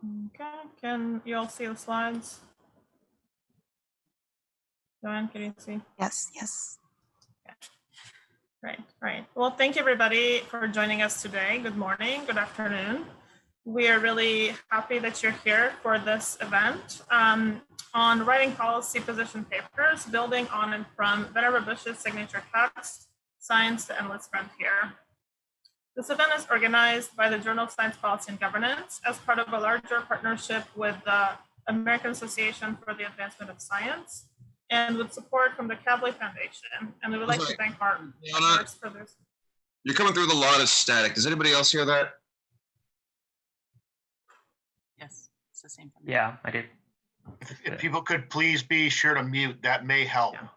Okay, can you all see the slides? Joanne, can you see? Yes, yes. Right. Well, thank you everybody for joining us today. Good morning, good afternoon. We are really happy that you're here for this event on writing policy position papers, building on and from Vannevar Bush's signature text, Science, the Endless Frontier. This event is organized by the Journal of Science Policy and Governance as part of a larger partnership with the American Association for the Advancement of Science and with support from the Kavli Foundation. And we would like to thank our partners for this. You're coming through with a lot of static. Does anybody else hear that? Yes, it's the same for me. Yeah, I did. If people could please be sure to mute, that may help. Yeah.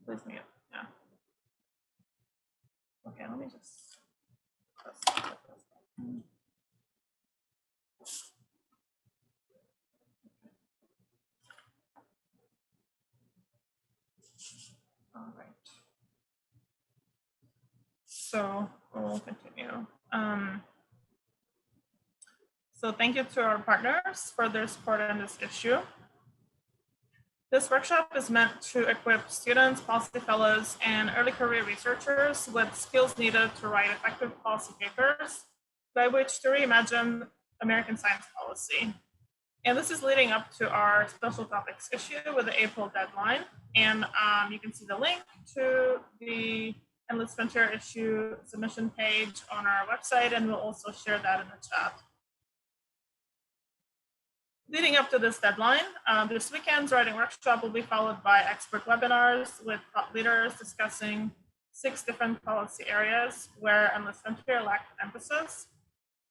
Please mute. Yeah. Okay, let me just. All right. So we'll continue. So thank you to our partners for their support on this issue. This workshop is meant to equip students, policy fellows, and early career researchers with skills needed to write effective policy papers by which to reimagine American science policy. And this is leading up to our special topics issue with the April deadline. And you can see the link to the Endless Frontier issue submission page on our website, and we'll also share that in the chat. Leading up to this deadline, this weekend's writing workshop will be followed by expert webinars with thought leaders discussing 6 different policy areas where Endless Frontier lacked emphasis.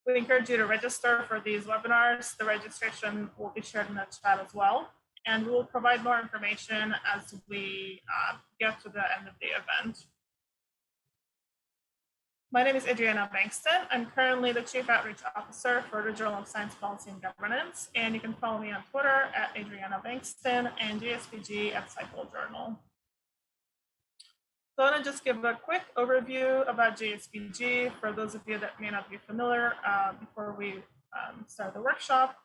We encourage you to register for these webinars. The registration will be shared in the chat as well. And we will provide more information as we get to the end of the event. My name is Adriana Bankston. I'm currently the Chief Outreach Officer for the Journal of Science Policy and Governance. And you can follow me on Twitter at Adriana Bankston and JSPG at Cycle Journal. So I want to just give a quick overview about JSPG for those of you that may not be familiar before we start the workshop.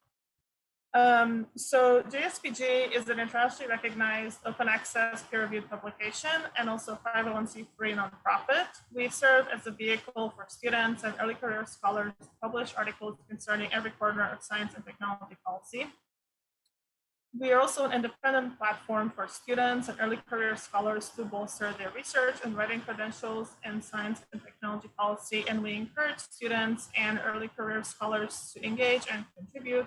So JSPG is an internationally recognized open access peer-reviewed publication and also 501c3 nonprofit. We serve as a vehicle for students and early career scholars to publish articles concerning every corner of science and technology policy. We are also an independent platform for students and early career scholars to bolster their research and writing credentials in science and technology policy, and we encourage students and early career scholars to engage and contribute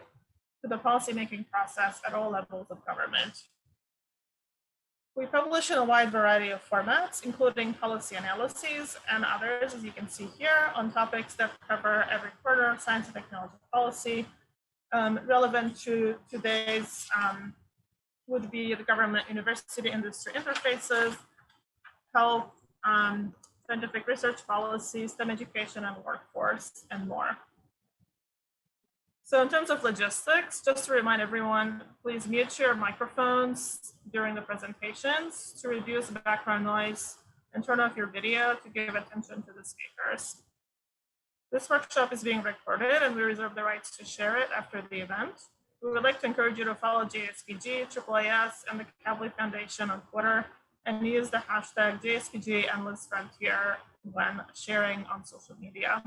to the policymaking process at all levels of government. We publish in a wide variety of formats, including policy analyses and others, as you can see here, on topics that cover every quarter of science and technology policy. Relevant to today's would be the government university industry interfaces, health, scientific research policy, STEM education and workforce, and more. So in terms of logistics, just to remind everyone, please mute your microphones during the presentations to reduce the background noise and turn off your video to give attention to the speakers. This workshop is being recorded and we reserve the rights to share it after the event. We would like to encourage you to follow JSPG, AAAS, and the Kavli Foundation on Twitter and use the hashtag JSPG Endless Frontier when sharing on social media.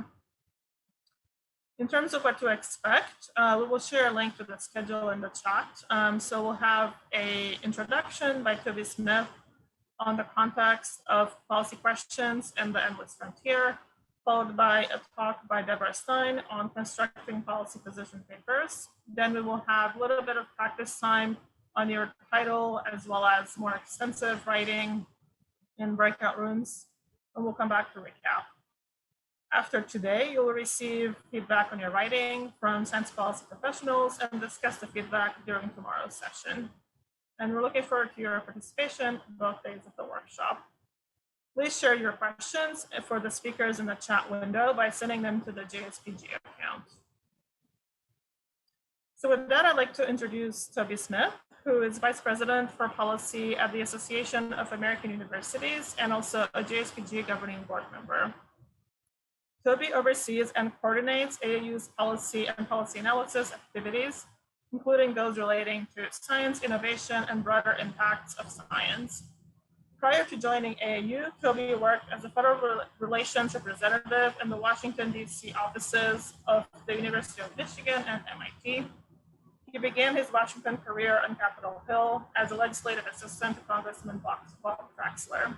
In terms of what to expect, we will share a link to the schedule in the chat. So we'll have an introduction by Tobin Smith on the context of policy questions and the Endless Frontier, followed by a talk by Deborah Stine on constructing policy position papers. Then we will have a little bit of practice time on your title, as well as more extensive writing in breakout rooms, and we'll come back to recap. After today, you'll receive feedback on your writing from science policy professionals and discuss the feedback during tomorrow's session. And we're looking forward to your participation both days of the workshop. Please share your questions for the speakers in the chat window by sending them to the JSPG account. So with that, I'd like to introduce Tobin Smith, who is Vice President for Policy at the Association of American Universities and also a JSPG governing board member. Toby oversees and coordinates AAU's policy and policy analysis activities, including those relating to science, innovation, and broader impacts of science. Prior to joining AAU, Toby worked as a federal relations representative in the Washington, D.C. offices of the University of Michigan and MIT. He began his Washington career on Capitol Hill as a legislative assistant to Congressman Bob Traxler.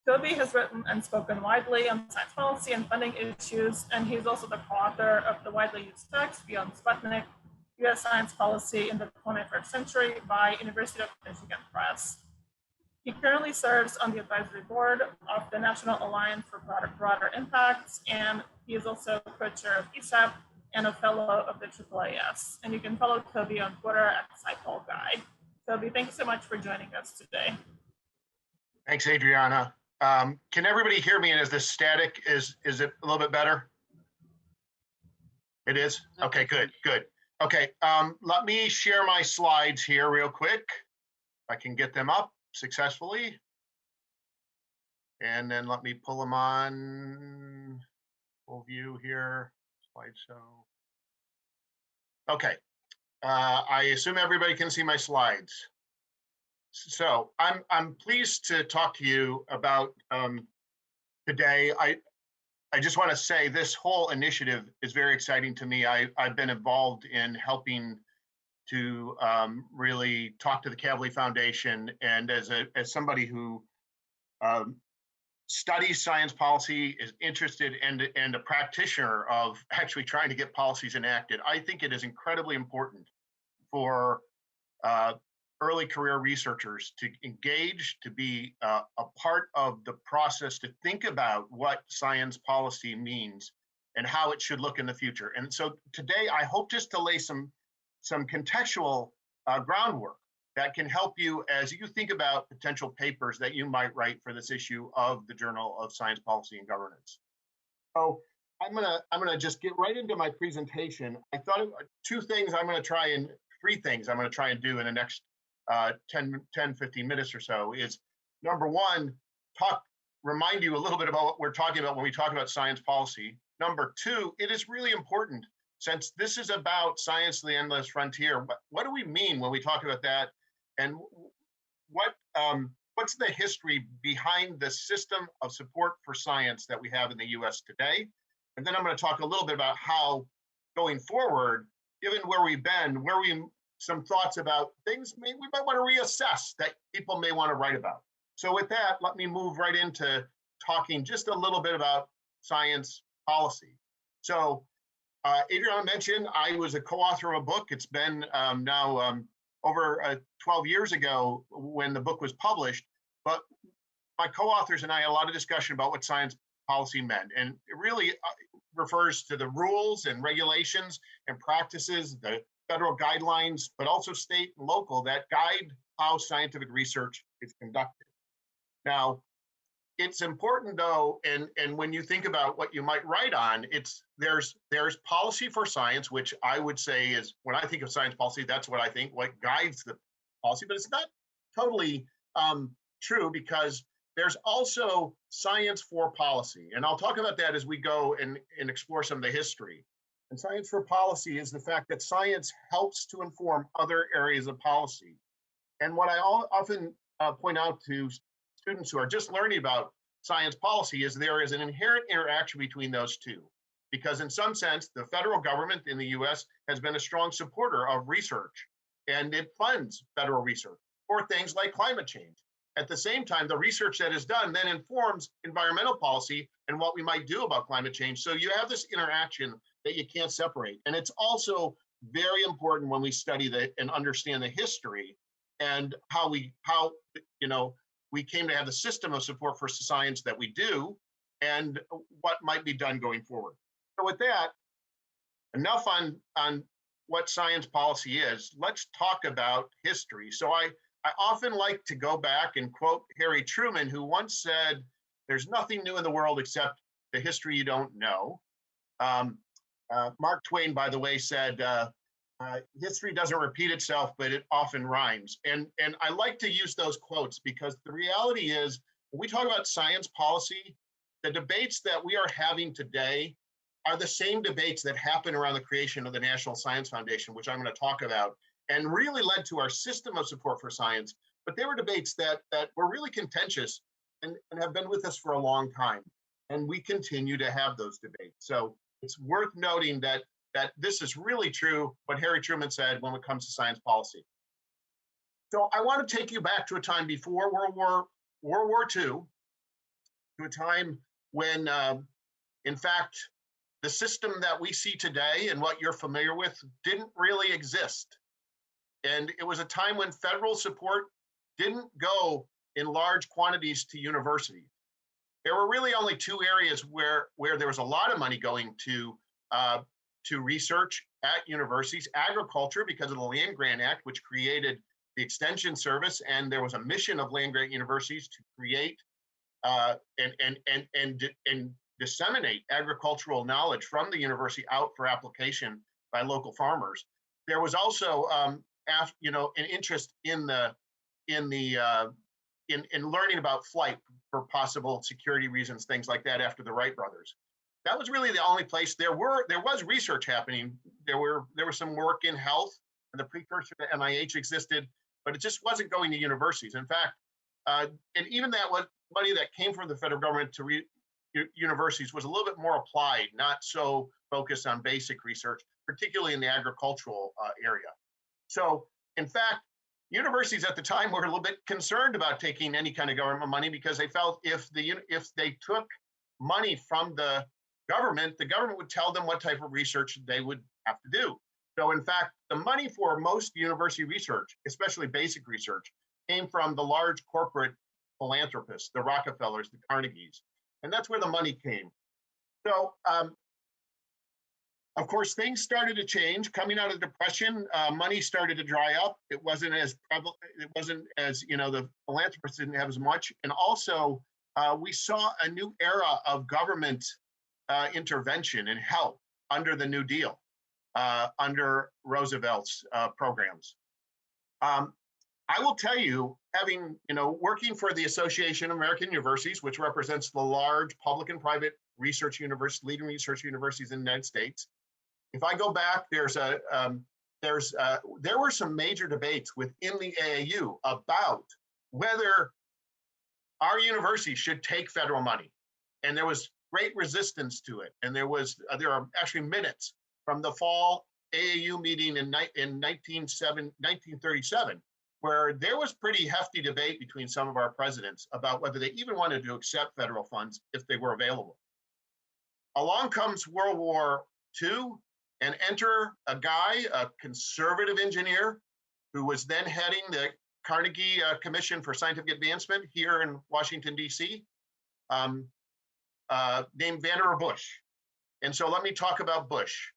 Toby has written and spoken widely on science policy and funding issues, and he's also the co-author of the widely used text, Beyond Sputnik, U.S. Science Policy in the 21st Century by University of Michigan Press. He currently serves on the advisory board of the National Alliance for Broader Impacts, and he is also co-chair of ESAP and a fellow of the AAAS. And you can follow Toby on Twitter at SciPolGuy. Toby, thanks so much for joining us today. Thanks, Adriana. Can everybody hear me? And is this static? Is it a little bit better? It is? Okay, good. Okay, let me share my slides here real quick. If I can get them up successfully. And then let me pull them on full view here, slideshow. Okay, I assume everybody can see my slides. So I'm pleased to talk to you about today. I just want to say this whole initiative is very exciting to me. I've been involved in helping to really talk to the Kavli Foundation, and as somebody who studies science policy, is interested and a practitioner of actually trying to get policies enacted, I think it is incredibly important for early career researchers to engage, to be a part of the process, to think about what science policy means and how it should look in the future. And so today, I hope just to lay some contextual groundwork that can help you as you think about potential papers that you might write for this issue of the Journal of Science Policy and Governance. So I'm gonna just get right into my presentation. I thought of three things I'm gonna try and do in the next 10, 15 minutes or so. Is number one, remind you a little bit about what we're talking about when we talk about science policy. Number two, it is really important, since this is about science, the endless frontier, what do we mean when we talk about that? And what's the history behind the system of support for science that we have in the US today? And then I'm going to talk a little bit about how, going forward, given where we've been, some thoughts about things we might want to reassess that people may want to write about. So with that, let me move right into talking just a little bit about science policy. So Adriana mentioned I was a co-author of a book. It's been now over 12 years ago when the book was published, but my co-authors and I had a lot of discussion about what science policy meant. And it really refers to the rules and regulations and practices, the federal guidelines, but also state and local that guide how scientific research is conducted. Now, it's important though, and when you think about what you might write on, there's policy for science, which I would say is, when I think of science policy, that's what I think, what guides the policy, but it's not totally true, because there's also science for policy. And I'll talk about that as we go and explore some of the history. And science for policy is the fact that science helps to inform other areas of policy. And what I often point out to students who are just learning about science policy is there is an inherent interaction between those two. Because in some sense, the federal government in the US has been a strong supporter of research, and it funds federal research for things like climate change. At the same time, the research that is done then informs environmental policy and what we might do about climate change. So you have this interaction that you can't separate. And it's also very important when we study and understand the history and how we came to have the system of support for science that we do, and what might be done going forward. So with that, enough on what science policy is. Let's talk about history. So I often like to go back and quote Harry Truman, who once said, "There's nothing new in the world except the history you don't know." Mark Twain, by the way, said, history doesn't repeat itself, but it often rhymes. And I like to use those quotes because the reality is, when we talk about science policy, the debates that we are having today are the same debates that happened around the creation of the National Science Foundation, which I'm going to talk about, and really led to our system of support for science. But they were debates that were really contentious and have been with us for a long time. And we continue to have those debates. So it's worth noting that this is really true, what Harry Truman said when it comes to science policy. So I want to take you back to a time before World War II, to a time when, in fact, the system that we see today and what you're familiar with didn't really exist. And it was a time when federal support didn't go in large quantities to universities. There were really only two areas where there was a lot of money going to research at universities: agriculture, because of the Land Grant Act, which created the Extension Service, and there was a mission of land grant universities to create and disseminate agricultural knowledge from the university out for application by local farmers. There was also, an interest in learning about flight for possible security reasons, things like that, after the Wright brothers. That was really the only place there was research happening. There was some work in health, and the precursor to NIH existed, but it just wasn't going to universities. In fact, and even that was money that came from the federal government to universities was a little bit more applied, not so focused on basic research, particularly in the agricultural area. So, in fact, universities at the time were a little bit concerned about taking any kind of government money, because they felt if they took money from the government would tell them what type of research they would have to do. So, in fact, the money for most university research, especially basic research, came from the large corporate philanthropists, the Rockefellers, the Carnegies, and that's where the money came. So, of course, things started to change. Coming out of the Depression, money started to dry up. It wasn't as prevalent. It wasn't as, the philanthropists didn't have as much. And also, we saw a new era of government intervention and help under the New Deal, under Roosevelt's programs. I will tell you, having, working for the Association of American Universities, which represents the large public and private research universities, leading research universities in the United States. If I go back, there were some major debates within the AAU about whether our university should take federal money, and there was great resistance to it. And there are actually minutes from the fall AAU meeting in 1937, where there was pretty hefty debate between some of our presidents about whether they even wanted to accept federal funds if they were available. Along comes World War II, and enter a guy, a conservative engineer, who was then heading the Carnegie Commission for Scientific Advancement here in Washington, D.C., named Vannevar Bush. And so let me talk about Bush.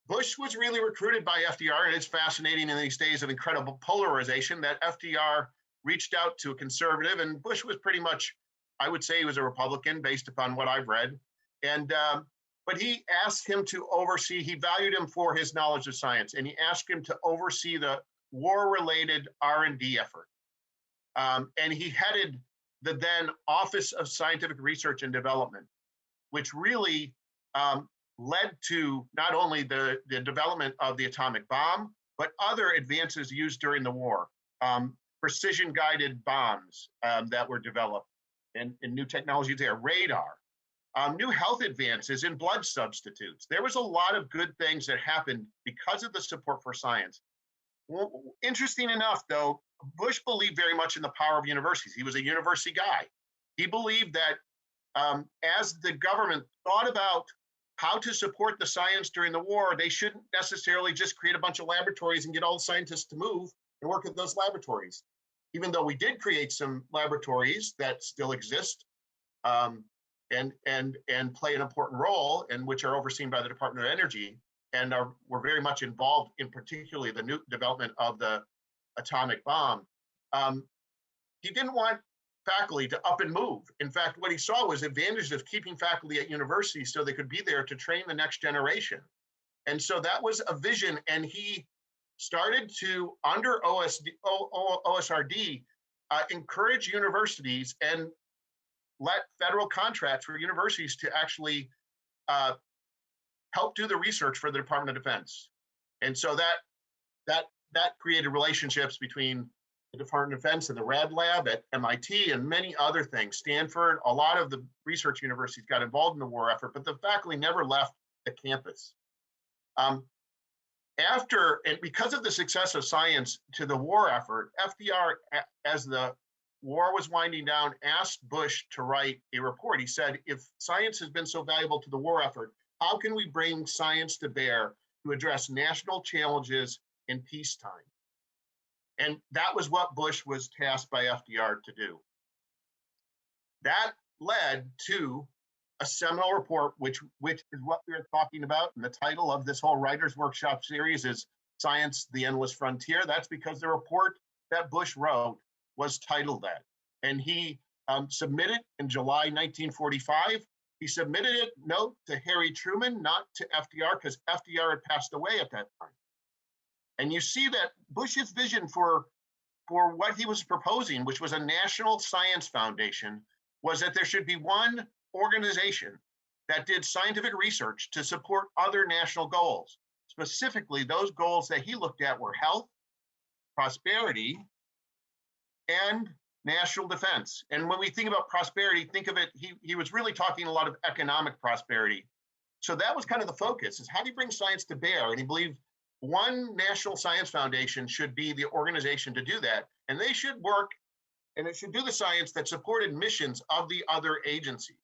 Bush was really recruited by FDR, and it's fascinating in these days of incredible polarization that FDR reached out to a conservative, and Bush was pretty much, I would say he was a Republican based upon what I've read. And but he asked him to oversee, he valued him for his knowledge of science, and he asked him to oversee the war-related R&D effort. And he headed the then Office of Scientific Research and Development, which really led to not only the development of the atomic bomb, but other advances used during the war. Precision-guided bombs that were developed, and new technologies there, radar. New health advances in blood substitutes. There was a lot of good things that happened because of the support for science. Well, interesting enough, though, Bush believed very much in the power of universities. He was a university guy. He believed that as the government thought about how to support the science during the war, they shouldn't necessarily just create a bunch of laboratories and get all the scientists to move and work at those laboratories. Even though we did create some laboratories that still exist, and play an important role, and which are overseen by the Department of Energy, and were very much involved in particularly the new development of the atomic bomb. He didn't want faculty to up and move. In fact, what he saw was advantages of keeping faculty at universities so they could be there to train the next generation. And so that was a vision, and he started to, under OSRD, encourage universities and let federal contracts for universities to actually help do the research for the Department of Defense. And so that created relationships between the Department of Defense and the Rad Lab at MIT and many other things. Stanford, a lot of the research universities got involved in the war effort, but the faculty never left the campus. And because of the success of science to the war effort, FDR, as the war was winding down, asked Bush to write a report. He said, if science has been so valuable to the war effort, how can we bring science to bear to address national challenges in peacetime? And that was what Bush was tasked by FDR to do. That led to a seminal report, which is what we were talking about. And the title of this whole Writers' Workshop series is Science, the Endless Frontier. That's because the report that Bush wrote was titled that. And he submitted in July 1945. He submitted it, note, to Harry Truman, not to FDR, because FDR had passed away at that time. And you see that Bush's vision for what he was proposing, which was a National Science Foundation, was that there should be one organization that did scientific research to support other national goals. Specifically, those goals that he looked at were health, prosperity, and national defense. And when we think about prosperity, think of it, he was really talking a lot of economic prosperity. So that was kind of the focus, is how do you bring science to bear? And he believed one National Science Foundation should be the organization to do that. And they should work, and it should do the science that supported missions of the other agencies.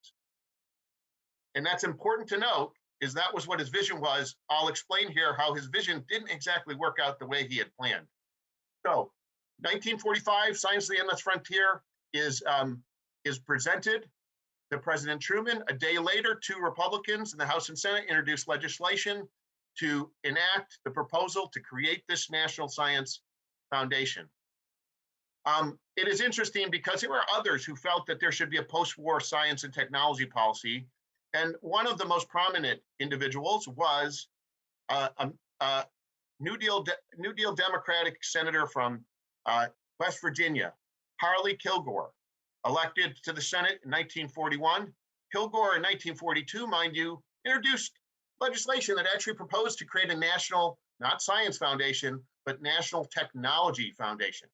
And that's important to note, is that was what his vision was. I'll explain here how his vision didn't exactly work out the way he had planned. So 1945, Science of the Endless Frontier is presented to President Truman. A day later, 2 Republicans in the House and Senate introduced legislation to enact the proposal to create this National Science Foundation. It is interesting because there were others who felt that there should be a post-war science and technology policy. And one of the most prominent individuals was a New Deal Democratic senator from West Virginia, Harley Kilgore, elected to the Senate in 1941. Kilgore in 1942, mind you, introduced legislation that actually proposed to create a national, not science foundation, but national technology foundation.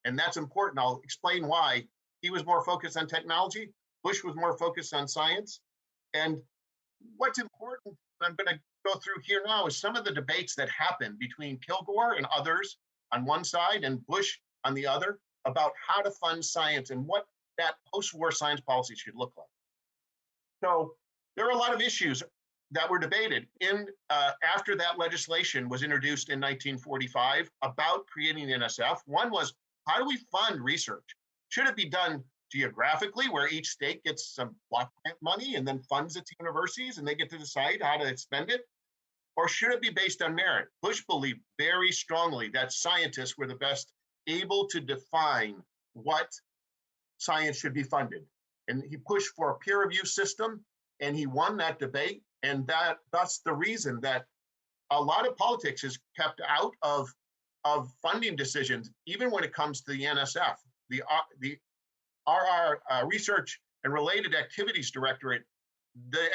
And that's important. I'll explain why. He was more focused on technology. Bush was more focused on science. And what's important, I'm going to go through here now, is some of the debates that happened between Kilgore and others on one side and Bush on the other about how to fund science and what that post-war science policy should look like. So there are a lot of issues that were debated after that legislation was introduced in 1945 about creating the NSF. One was, how do we fund research? Should it be done geographically, where each state gets some block grant money and then funds it to universities and they get to decide how to spend it? Or should it be based on merit? Bush believed very strongly that scientists were the best able to define what science should be funded. And he pushed for a peer review system, and he won that debate. And that's the reason that a lot of politics is kept out of funding decisions, even when it comes to the NSF. The Research and Related Activities Directorate, the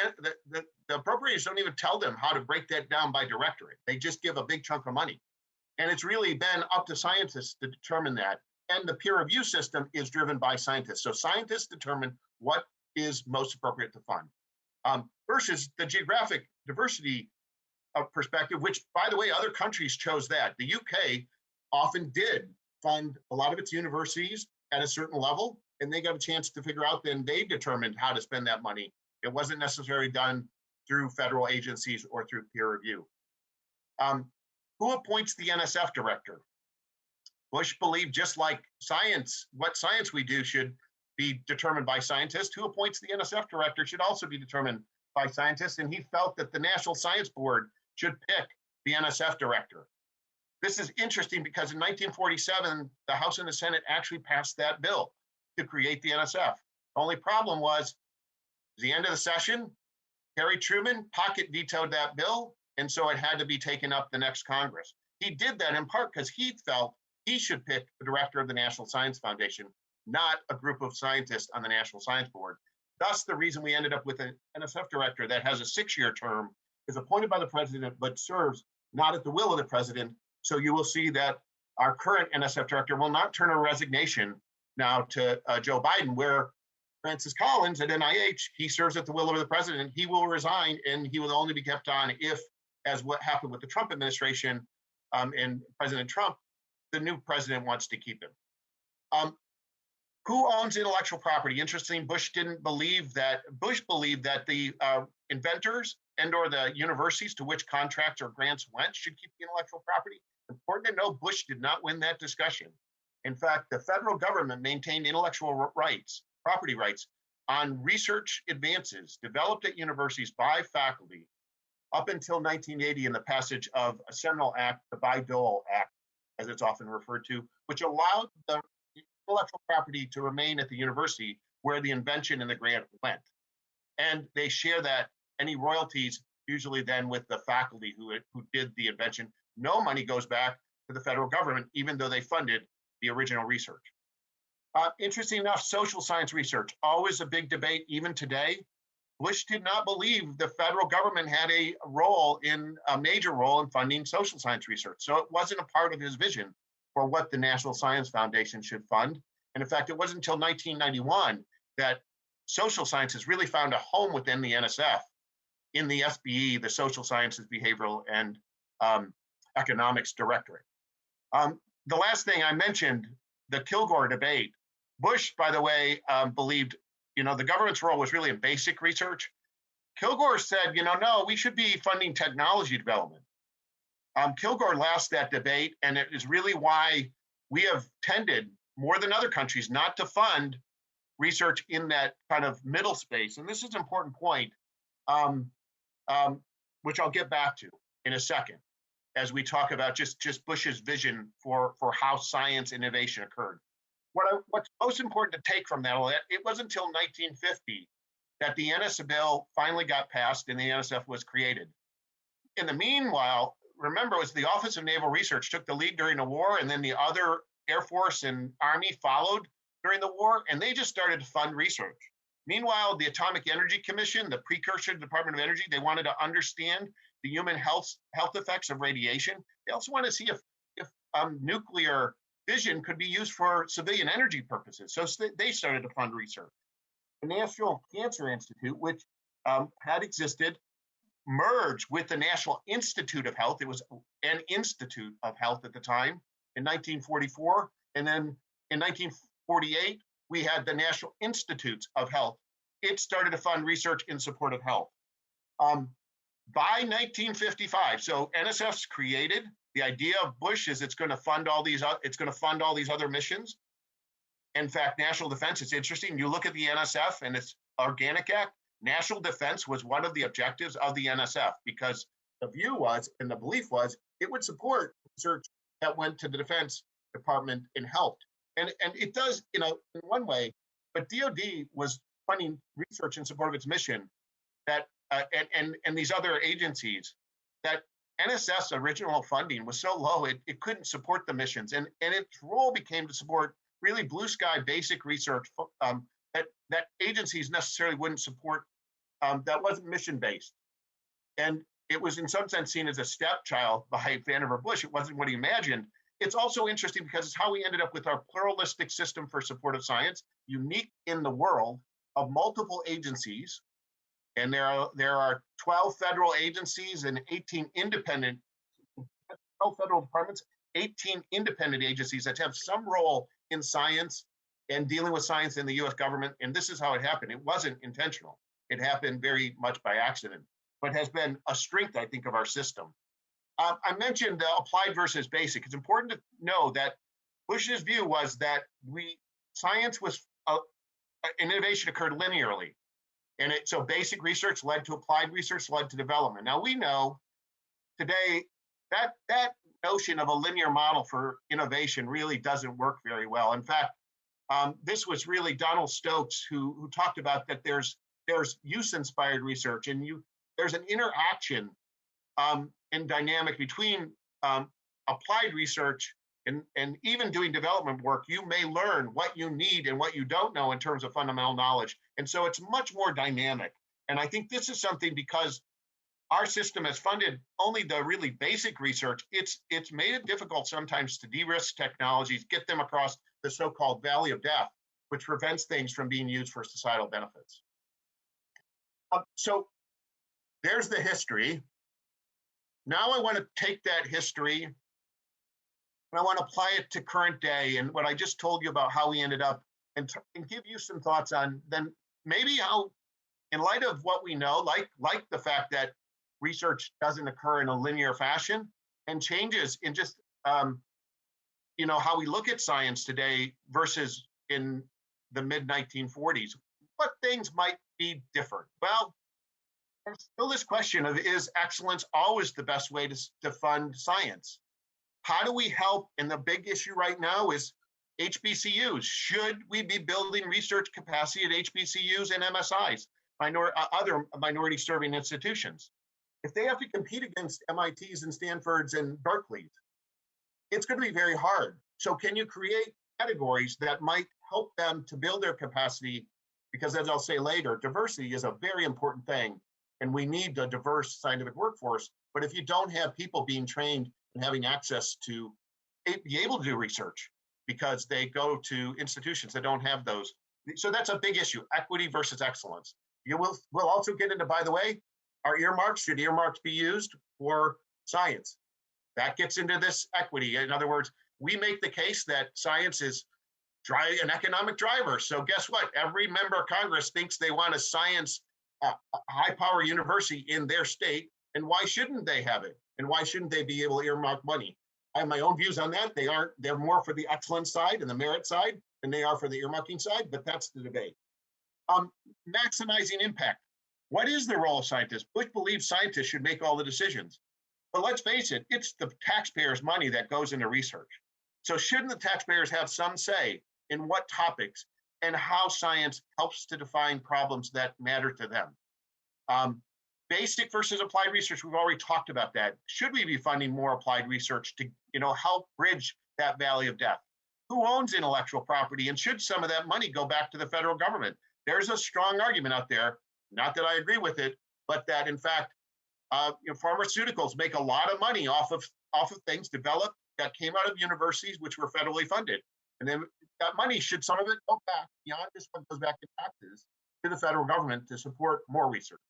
appropriators don't even tell them how to break that down by directorate. They just give a big chunk of money. And it's really been up to scientists to determine that. And the peer review system is driven by scientists. So scientists determine what is most appropriate to fund. Versus the geographic diversity perspective, which, by the way, other countries chose that. The UK often did fund a lot of its universities at a certain level, and they got a chance to figure out, then they determined how to spend that money. It wasn't necessarily done through federal agencies or through peer review. Who appoints the NSF director? Bush believed, just like science, what science we do should be determined by scientists. Who appoints the NSF director should also be determined by scientists, and he felt that the National Science Board should pick the NSF director. This is interesting because in 1947, the House and the Senate actually passed that bill to create the NSF. The only problem was, at the end of the session, Harry Truman pocket vetoed that bill, and so it had to be taken up the next Congress. He did that in part because he felt he should pick the director of the National Science Foundation, not a group of scientists on the National Science Board. Thus, the reason we ended up with an NSF director that has a 6-year term, is appointed by the president, but serves not at the will of the president. So you will see that our current NSF director will not turn a resignation now to Joe Biden, where Francis Collins at NIH, he serves at the will of the president. He will resign, and he will only be kept on if, as what happened with the Trump administration and President Trump, the new president wants to keep him. Who owns intellectual property? Interesting, Bush believed that the inventors and/or the universities to which contracts or grants went should keep the intellectual property. Important to know, Bush did not win that discussion. In fact, the federal government maintained intellectual rights, property rights, on research advances developed at universities by faculty up until 1980 in the passage of a seminal act, the Bayh-Dole Act, as it's often referred to, which allowed the intellectual property to remain at the university where the invention and the grant went. And they share that any royalties usually then with the faculty who did the invention. No money goes back to the federal government, even though they funded the original research. Interesting enough, social science research, always a big debate even today. Bush did not believe the federal government had a major role in funding social science research. So it wasn't a part of his vision for what the National Science Foundation should fund. And in fact, it wasn't until 1991 that social sciences really found a home within the NSF in the SBE, the Social Sciences, Behavioral, and Economics Directorate. The last thing I mentioned, the Kilgore debate. Bush, by the way, believed, the government's role was really in basic research. Kilgore said, no, we should be funding technology development. Kilgore lost that debate, and it is really why we have tended, more than other countries, not to fund research in that kind of middle space. And this is an important point, which I'll get back to in a second, as we talk about just Bush's vision for how science innovation occurred. What's most important to take from that, it wasn't until 1950 that the NSF bill finally got passed and the NSF was created. In the meanwhile, remember, it was the Office of Naval Research took the lead during the war, and then the other Air Force and Army followed during the war, and they just started to fund research. Meanwhile, the Atomic Energy Commission, the precursor to the Department of Energy, they wanted to understand the human health effects of radiation. They also wanted to see if nuclear fission could be used for civilian energy purposes. So they started to fund research. The National Cancer Institute, which had existed, merged with the National Institute of Health. It was an Institute of Health at the time in 1944. And then in 1948, we had the National Institutes of Health. It started to fund research in support of health. By 1955, so NSF's created. The idea of Bush is it's going to fund all these other missions. In fact, national defense is interesting. You look at the NSF and its Organic Act. National defense was one of the objectives of the NSF because the view was and the belief was it would support research that went to the Defense Department and helped. And it does, in one way, but DOD was funding research in support of its mission that and these other agencies that NSF's original funding was so low it couldn't support the missions, and its role became to support really blue sky basic research that agencies necessarily wouldn't support, that wasn't mission based, and it was in some sense seen as a stepchild by Vannevar Bush. It wasn't what he imagined. It's also interesting because it's how we ended up with our pluralistic system for support of science, unique in the world, of multiple agencies. And there are 12 federal agencies and 18 independent, 12 federal departments, 18 independent agencies that have some role in science and dealing with science in the US government. And this is how it happened. It wasn't intentional. It happened very much by accident, but has been a strength, I think, of our system. I mentioned applied versus basic. It's important to know that Bush's view was that science was, innovation occurred linearly. And so basic research led to applied research, led to development. Now we know today that notion of a linear model for innovation really doesn't work very well. In fact, this was really Donald Stokes who talked about that there's use-inspired research and there's an interaction and dynamic between applied research And even doing development work, you may learn what you need and what you don't know in terms of fundamental knowledge. And so it's much more dynamic. And I think this is something, because our system has funded only the really basic research, it's made it difficult sometimes to de-risk technologies, get them across the so-called valley of death, which prevents things from being used for societal benefits. So there's the history. Now I want to take that history and I want to apply it to current day and what I just told you about how we ended up, and give you some thoughts on then maybe how, in light of what we know, like the fact that research doesn't occur in a linear fashion and changes in just how we look at science today versus in the mid 1940s, what things might be different? Well, there's still this question of, is excellence always the best way to fund science? How do we help? And the big issue right now is HBCUs. Should we be building research capacity at HBCUs and MSIs, other minority serving institutions? If they have to compete against MITs and Stanfords and Berkeleys, it's going to be very hard. So can you create categories that might help them to build their capacity? Because as I'll say later, diversity is a very important thing. And we need a diverse scientific workforce. But if you don't have people being trained and having access to be able to do research because they go to institutions that don't have those. So that's a big issue, equity versus excellence. We'll also get into, by the way, our earmarks. Should earmarks be used for science? That gets into this equity. In other words, we make the case that science is an economic driver. So guess what? Every member of Congress thinks they want a science high-power university in their state. And why shouldn't they have it? And why shouldn't they be able to earmark money? I have my own views on that. They're more for the excellence side and the merit side than they are for the earmarking side, but that's the debate. Maximizing impact. What is the role of scientists? Bush believes scientists should make all the decisions. But let's face it, it's the taxpayers' money that goes into research. So shouldn't the taxpayers have some say in what topics and how science helps to define problems that matter to them? Basic versus applied research, we've already talked about that. Should we be funding more applied research to help bridge that valley of death? Who owns intellectual property, and should some of that money go back to the federal government? There's a strong argument out there, not that I agree with it, but that in fact, pharmaceuticals make a lot of money off of things developed that came out of universities which were federally funded. And then that money, should some of it go back beyond just what goes back to taxes to the federal government to support more research?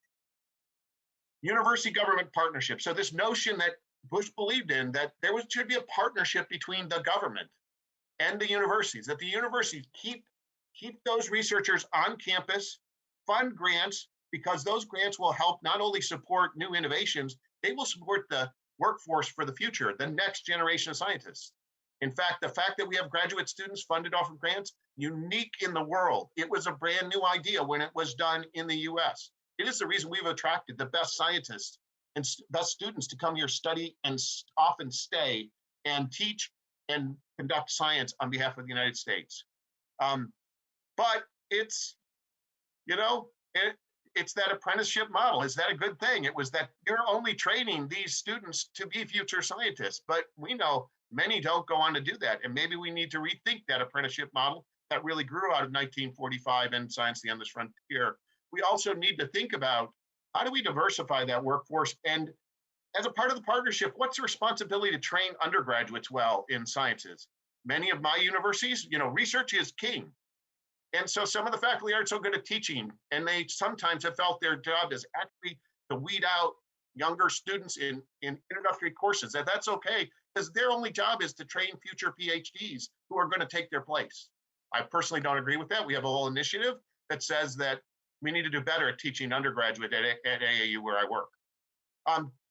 University government partnership. So this notion that Bush believed in, that should be a partnership between the government and the universities, that the universities keep those researchers on campus, fund grants, because those grants will help not only support new innovations, they will support the workforce for the future, the next generation of scientists. In fact, the fact that we have graduate students funded off of grants, unique in the world. It was a brand new idea when it was done in the US. It is the reason we've attracted the best scientists and best students to come here, study, and often stay and teach and conduct science on behalf of the United States. But it's, it's that apprenticeship model. Is that a good thing? It was that you're only training these students to be future scientists, but we know many don't go on to do that. And maybe we need to rethink that apprenticeship model that really grew out of 1945 and Science, the Endless Frontier. We also need to think about, how do we diversify that workforce? And as a part of the partnership, what's the responsibility to train undergraduates well in sciences? Many of my universities, research is king. And so some of the faculty aren't so good at teaching, and they sometimes have felt their job is actually to weed out younger students in introductory courses. That's okay, because their only job is to train future PhDs who are going to take their place. I personally don't agree with that. We have a whole initiative that says that we need to do better at teaching undergraduate at AAU where I work.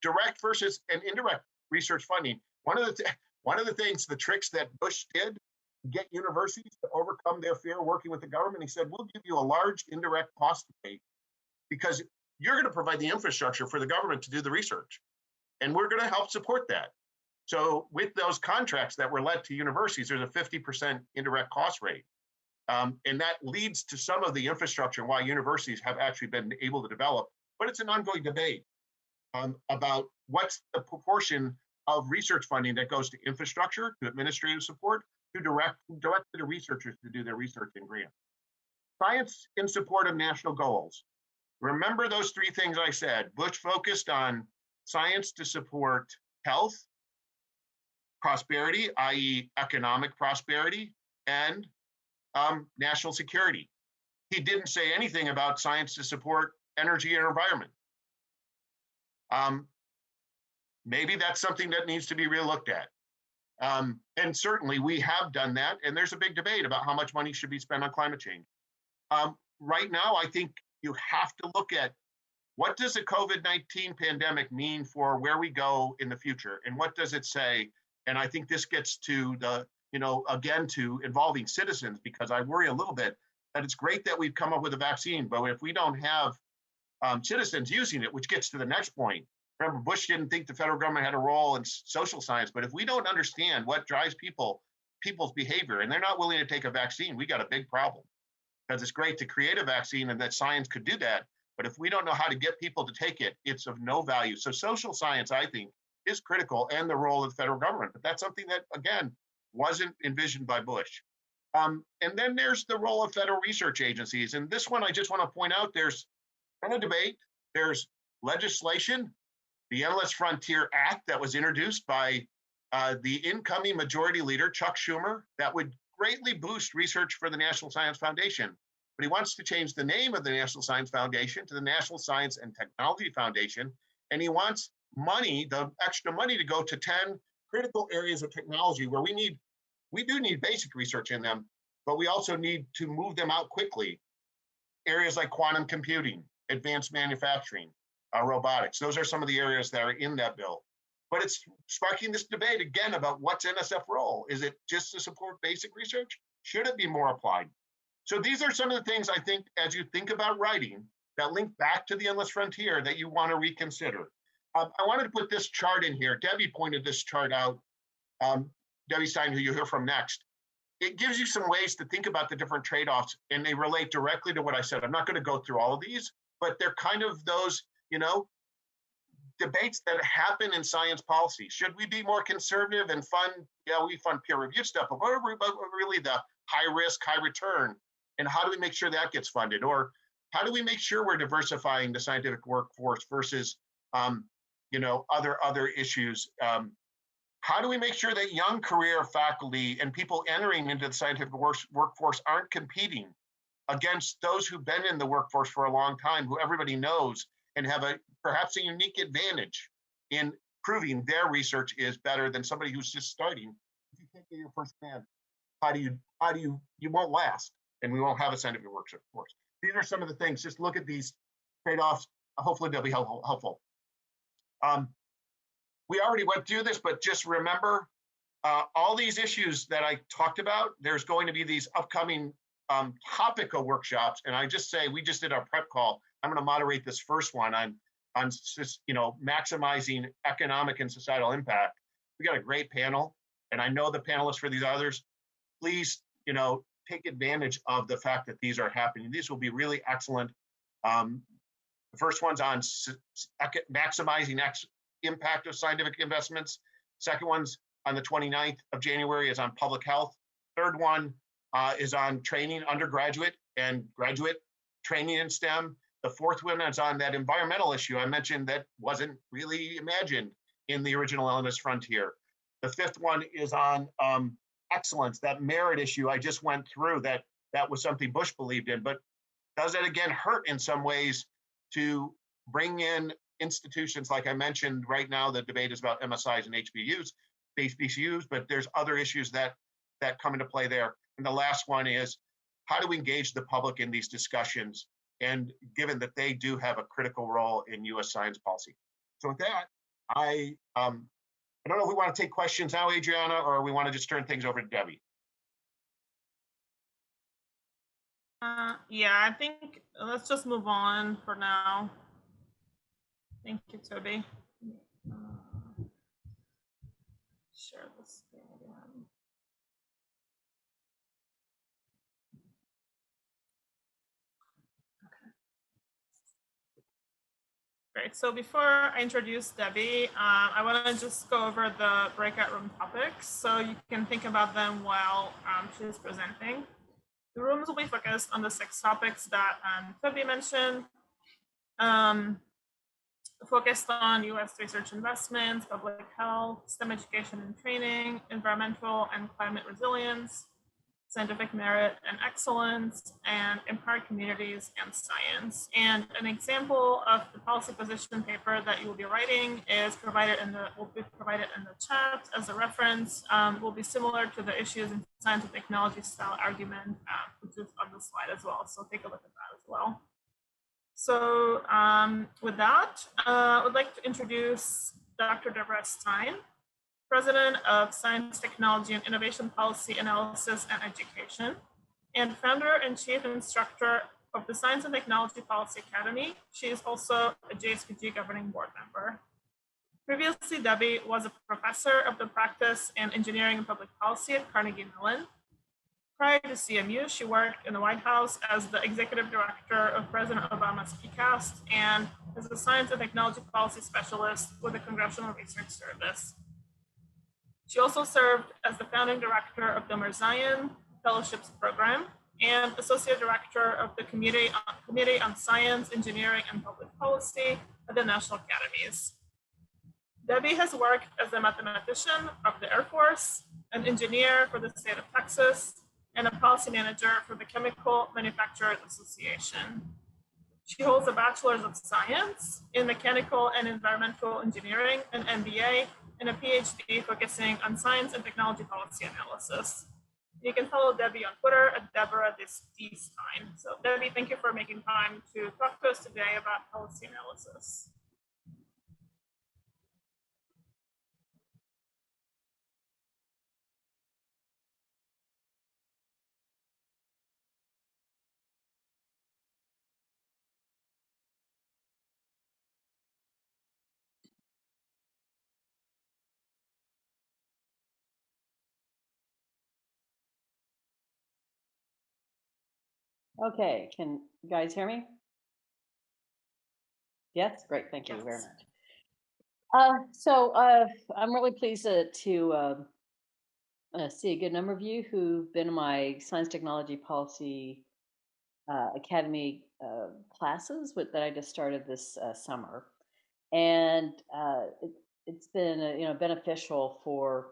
Direct versus and indirect research funding. One of the things, the tricks that Bush did to get universities to overcome their fear working with the government, he said, we'll give you a large indirect cost rate because you're going to provide the infrastructure for the government to do the research. And we're going to help support that. So with those contracts that were led to universities, there's a 50% indirect cost rate. And that leads to some of the infrastructure and why universities have actually been able to develop. But it's an ongoing debate about what's the proportion of research funding that goes to infrastructure, to administrative support, to directly to researchers to do their research and grants. Science in support of national goals. Remember those three things I said. Bush focused on science to support health, prosperity, i.e. economic prosperity, and national security. He didn't say anything about science to support energy and environment. Maybe that's something that needs to be relooked at. And certainly we have done that, and there's a big debate about how much money should be spent on climate change. Right now, I think you have to look at what does the COVID-19 pandemic mean for where we go in the future, and what does it say? And I think this gets to the, again, to involving citizens, because I worry a little bit that it's great that we've come up with a vaccine, but if we don't have citizens using it, which gets to the next point. Remember, Bush didn't think the federal government had a role in social science, but if we don't understand what drives people's behavior, and they're not willing to take a vaccine, we got a big problem. Because it's great to create a vaccine and that science could do that, but if we don't know how to get people to take it, it's of no value. So social science, I think, is critical, and the role of the federal government. But that's something that, again, wasn't envisioned by Bush. And then there's the role of federal research agencies. And this one, I just want to point out, there's been a debate. There's legislation, the Endless Frontier Act that was introduced by the incoming majority leader, Chuck Schumer, that would greatly boost research for the National Science Foundation. But he wants to change the name of the National Science Foundation to the National Science and Technology Foundation. And he wants money, the extra money, to go to 10 critical areas of technology where we do need basic research in them, but we also need to move them out quickly. Areas like quantum computing, advanced manufacturing, robotics. Those are some of the areas that are in that bill. But it's sparking this debate again about what's NSF role. Is it just to support basic research? Should it be more applied? So these are some of the things I think, as you think about writing, that link back to the Endless Frontier that you want to reconsider. I wanted to put this chart in here. Debbie pointed this chart out. Debbie Stine, who you'll hear from next. It gives you some ways to think about the different trade-offs, and they relate directly to what I said. I'm not going to go through all of these, but they're kind of those, debates that happen in science policy. Should we be more conservative and fund, we fund peer-reviewed stuff, but what are really the high risk, high return, and how do we make sure that gets funded? Or how do we make sure we're diversifying the scientific workforce versus, other issues? How do we make sure that young career faculty and people entering into the scientific workforce aren't competing against those who've been in the workforce for a long time, who everybody knows and have perhaps a unique advantage in proving their research is better than somebody who's just starting? If you can't get your first grant, you won't last, and we won't have a scientific workforce. These are some of the things. Just look at these trade-offs. Hopefully they'll be helpful. We already went through this, but just remember all these issues that I talked about. There's going to be these upcoming topical workshops, and I just say we just did our prep call. I'm going to moderate this first one on maximizing economic and societal impact. We got a great panel, and I know the panelists for these others. Please, take advantage of the fact that these are happening. These will be really excellent. The first one's on maximizing impact of scientific investments. Second one's on the 29th of January is on public health. Third one is on training undergraduate and graduate training in STEM. The fourth one is on that environmental issue I mentioned that wasn't really imagined in the original Endless Frontier. The fifth one is on excellence, that merit issue I just went through, that was something Bush believed in, but does it again hurt in some ways to bring in institutions like I mentioned? Right now, the debate is about MSIs and HBCUs, but there's other issues that come into play there. And the last one is, how do we engage the public in these discussions? And given that they do have a critical role in U.S. science policy. So with that, I don't know if we want to take questions now, Adriana, or we want to just turn things over to Debbie. Yeah, I think let's just move on for now. Thank you, Toby. Share this thing again. Great. So before I introduce Debbie, I want to just go over the breakout room topics so you can think about them while she's presenting. The rooms will be focused on the 6 topics that Toby mentioned, focused on U.S. research investments, public health, STEM education and training, environmental and climate resilience, scientific merit and excellence, and empowered communities and science. And an example of the policy position paper that you will be writing is will be provided in the chat as a reference. Will be similar to the issues in science and technology style argument, which is on the slide as well. So take a look at that as well. So with that, I would like to introduce Dr. Deborah Stine, President of Science, Technology, and Innovation Policy Analysis and Education, and founder and chief instructor of the Science and Technology Policy Academy. She is also a JSPG governing board member. Previously, Debbie was a professor of the practice in engineering and public policy at Carnegie Mellon. Prior to CMU, she worked in the White House as the executive director of President Obama's PCAST and as a science and technology policy specialist with the Congressional Research Service. She also served as the founding director of the Mirzayan Fellowships Program and associate director of the Committee on Science, Engineering, and Public Policy at the National Academies. Debbie has worked as a mathematician of the Air Force, an engineer for the state of Texas, and a policy manager for the Chemical Manufacturers Association. She holds a Bachelor's of Science in Mechanical and Environmental Engineering, an MBA, and a PhD focusing on science and technology policy analysis. You can follow Debbie on Twitter at Deborah Stine. So Debbie, thank you for making time to talk to us today about policy analysis. Okay, can you guys hear me? Yes, great, thank you very much. I'm really pleased to see a good number of you who've been in my Science Technology Policy Academy classes that I just started this summer, and it's been beneficial for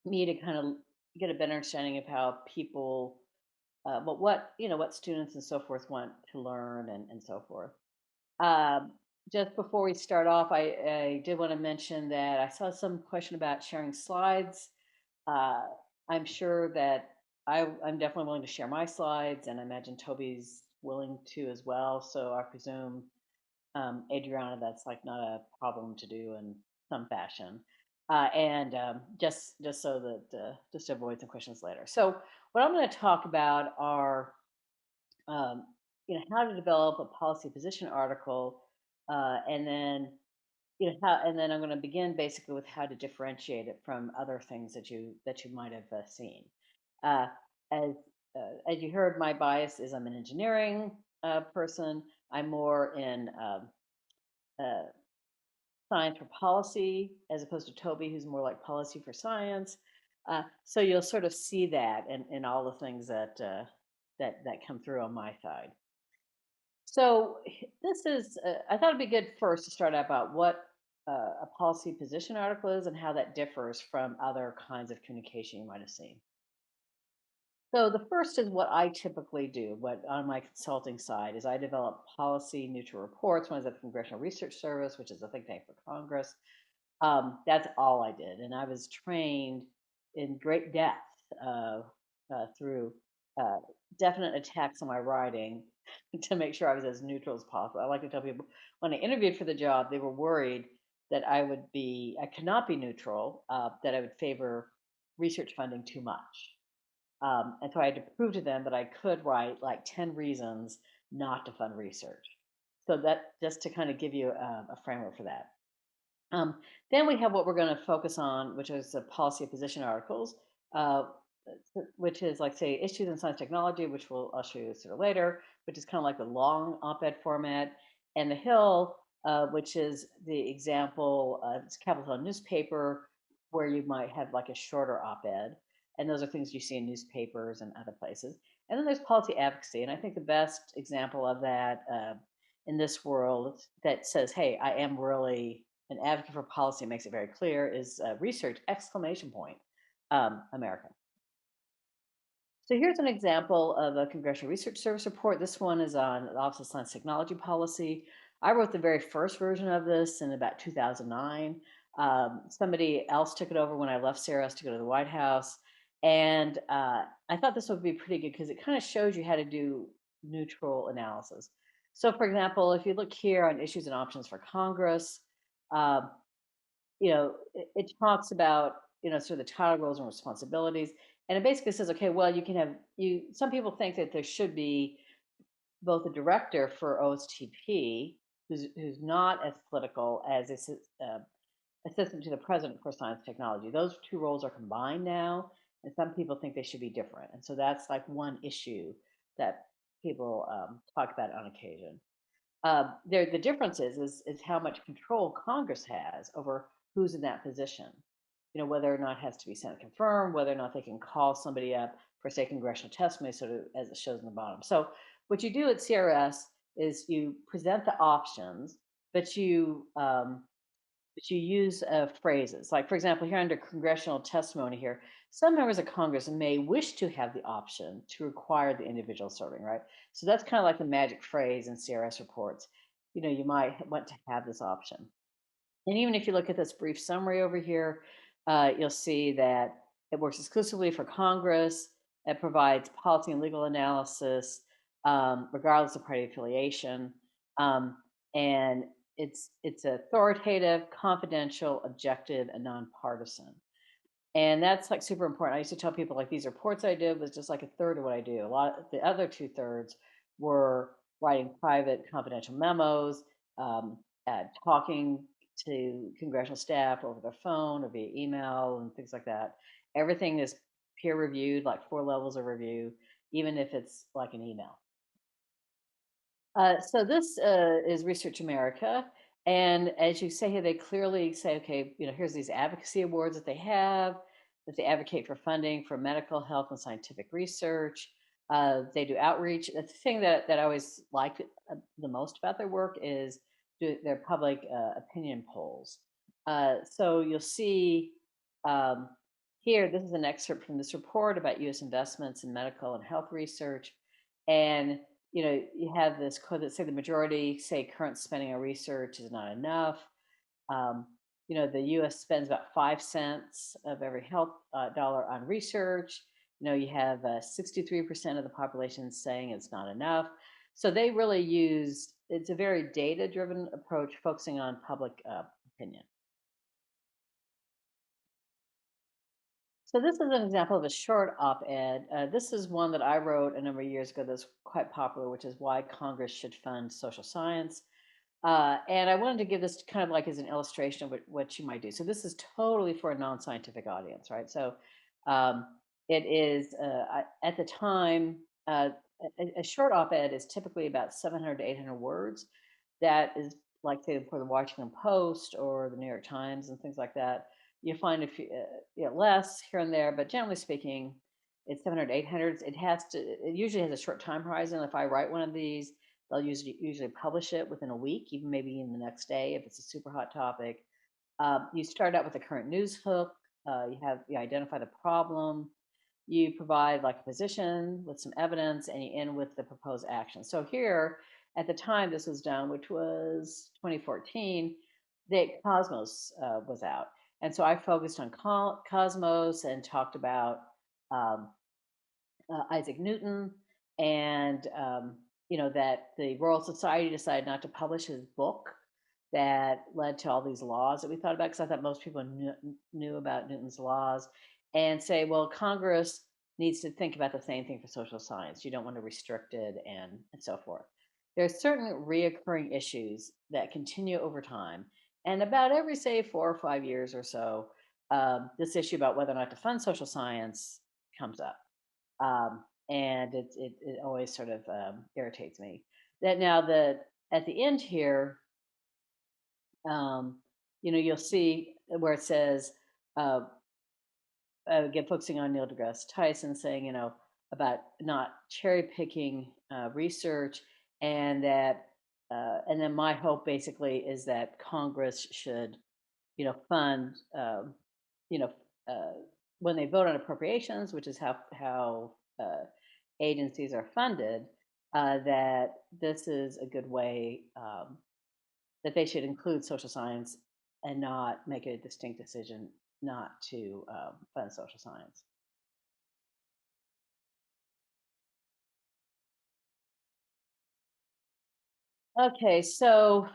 me to kind of get a better understanding of how people. But what students and so forth want to learn and so forth. Just before we start off, I did want to mention that I saw some question about sharing slides. I'm sure that I'm definitely willing to share my slides, and I imagine Toby's willing to as well. So I presume, Adriana, that's like not a problem to do in some fashion. Just so that just to avoid some questions later. So what I'm going to talk about are, how to develop a policy position article, and then, I'm going to begin basically with how to differentiate it from other things that you might have seen. As you heard, my bias is I'm an engineering person. I'm more in science for policy, as opposed to Toby, who's more like policy for science. So you'll sort of see that in all the things that come through on my side. So this is, I thought it'd be good first to start out about what a policy position article is and how that differs from other kinds of communication you might have seen. So the first is what I typically do. What on my consulting side is I develop policy neutral reports. One is at the Congressional Research Service, which is a think tank for Congress. That's all I did, and I was trained in great depth through definite attacks on my writing to make sure I was as neutral as possible. I like to tell people when I interviewed for the job, they were worried that I could not be neutral, that I would favor research funding too much. And so I had to prove to them that I could write like 10 reasons not to fund research. So that just to kind of give you a framework for that. Then we have what we're going to focus on, which is the policy position articles, which is like, say, issues in science technology, which I'll show you sort of later, which is kind of like the long op-ed format. And the Hill which is the example, it's a Capitol Hill newspaper where you might have like a shorter op-ed. And those are things you see in newspapers and other places. And then there's policy advocacy. And I think the best example of that in this world that says, hey, I am really an advocate for policy, makes it very clear, is research, exclamation point, America. So here's an example of a Congressional Research Service report. This one is on the Office of Science Technology Policy. I wrote the very first version of this in about 2009. Somebody else took it over when I left CRS to go to the White House. And I thought this would be pretty good because it kind of shows you how to do neutral analysis. So for example, if you look here on issues and options for Congress, it talks about, sort of the title, roles, and responsibilities. And it basically says, okay, well, some people think that there should be both a director for OSTP, who's not as political as assistant to the president for science and technology. Those two roles are combined now, and some people think they should be different. And so that's like one issue that people talk about on occasion. The difference is how much control Congress has over who's in that position. Whether or not it has to be Senate confirmed, whether or not they can call somebody up for, say, congressional testimony, sort of as it shows in the bottom. So what you do at CRS is you present the options, but you use phrases. Like, for example, here under congressional testimony here, some members of Congress may wish to have the option to require the individual serving, right? So that's kind of like the magic phrase in CRS reports. You might want to have this option. And even if you look at this brief summary over here, you'll see that it works exclusively for Congress. It provides policy and legal analysis, regardless of party affiliation. And it's authoritative, confidential, objective, and nonpartisan. And that's like super important. I used to tell people like these reports I did was just like a third of what I do. The other 2/3 were writing private confidential memos, talking to congressional staff over their phone or via email and things like that. Everything is peer reviewed, like 4 levels of review, even if it's like an email. So this is Research America. And as you say here, they clearly say, okay, here's these advocacy awards that they have, that they advocate for funding for medical, health, and scientific research. They do outreach. The thing that I always like the most about their work is their public opinion polls. So you'll see here, this is an excerpt from this report about U.S. investments in medical and health research. And you have this quote that say the majority say current spending on research is not enough. The U.S. spends about 5 cents of every health dollar on research. You have 63% of the population saying it's not enough. So they really it's a very data-driven approach focusing on public opinion. So this is an example of a short op-ed. This is one that I wrote a number of years ago that's quite popular, which is why Congress should fund social science. And I wanted to give this kind of like as an illustration of what you might do. So this is totally for a non-scientific audience, right? So it is, at the time, a short op-ed is typically about 700 to 800 words. That is like, say, for the Washington Post or the New York Times and things like that. You find a few less here and there, but generally speaking, it's 700 to 800. It usually has a short time horizon. If I write one of these, they'll usually publish it within a week, even maybe in the next day if it's a super hot topic. You start out with a current news hook. You identify the problem. You provide like a position with some evidence, and you end with the proposed action. So here, at the time this was done, which was 2014, the Cosmos was out. And so I focused on Cosmos and talked about Isaac Newton and, that the Royal Society decided not to publish his book that led to all these laws that we thought about, because I thought most people knew about Newton's laws, and say, well, Congress needs to think about the same thing for social science. You don't want to restrict it and so forth. There are certain reoccurring issues that continue over time. And about every, say, 4 or 5 years or so, this issue about whether or not to fund social science comes up. And it always sort of irritates me. That now at the end here, You know, you'll see where it says, again, focusing on Neil deGrasse Tyson saying, you know, about not cherry picking research, and that, and then my hope basically is that Congress should, you know, fund, you know, when they vote on appropriations, which is how agencies are funded, that this is a good way, that they should include social science and not make a distinct decision not to fund social science. Okay, so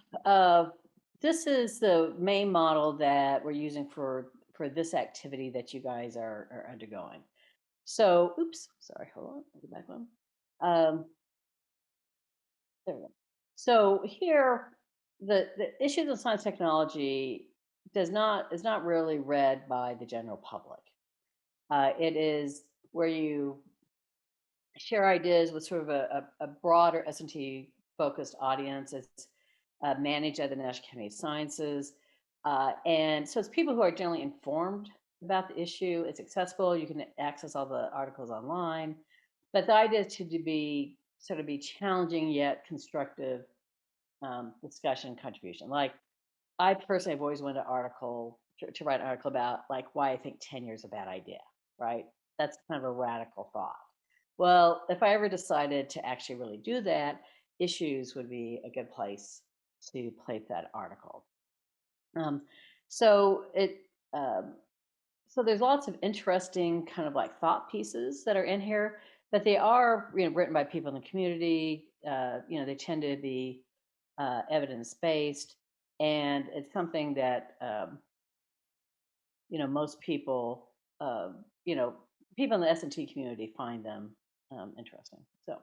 this is the main model that we're using for this activity that you guys are undergoing. So, oops, sorry, hold on, I'll go back one. There we go. So here, the issues of science technology is not really read by the general public. It is where you share ideas with sort of a broader S&T focused audience. It's managed at the National Academy of Sciences. And so it's people who are generally informed about the issue. It's accessible. You can access all the articles online. But the idea is to be sort of be challenging yet constructive discussion contribution. Like I personally have always wanted an article to write an article about like why I think tenure is a bad idea, right? That's kind of a radical thought. Well, if I ever decided to actually really do that, issues would be a good place to place that article. Um, so it so there's lots of interesting kind of like thought pieces that are in here, but they are, you know, written by people in the community. You know, they tend to be evidence based, and it's something that you know, most people, you know, people in the S&T community find them interesting. So,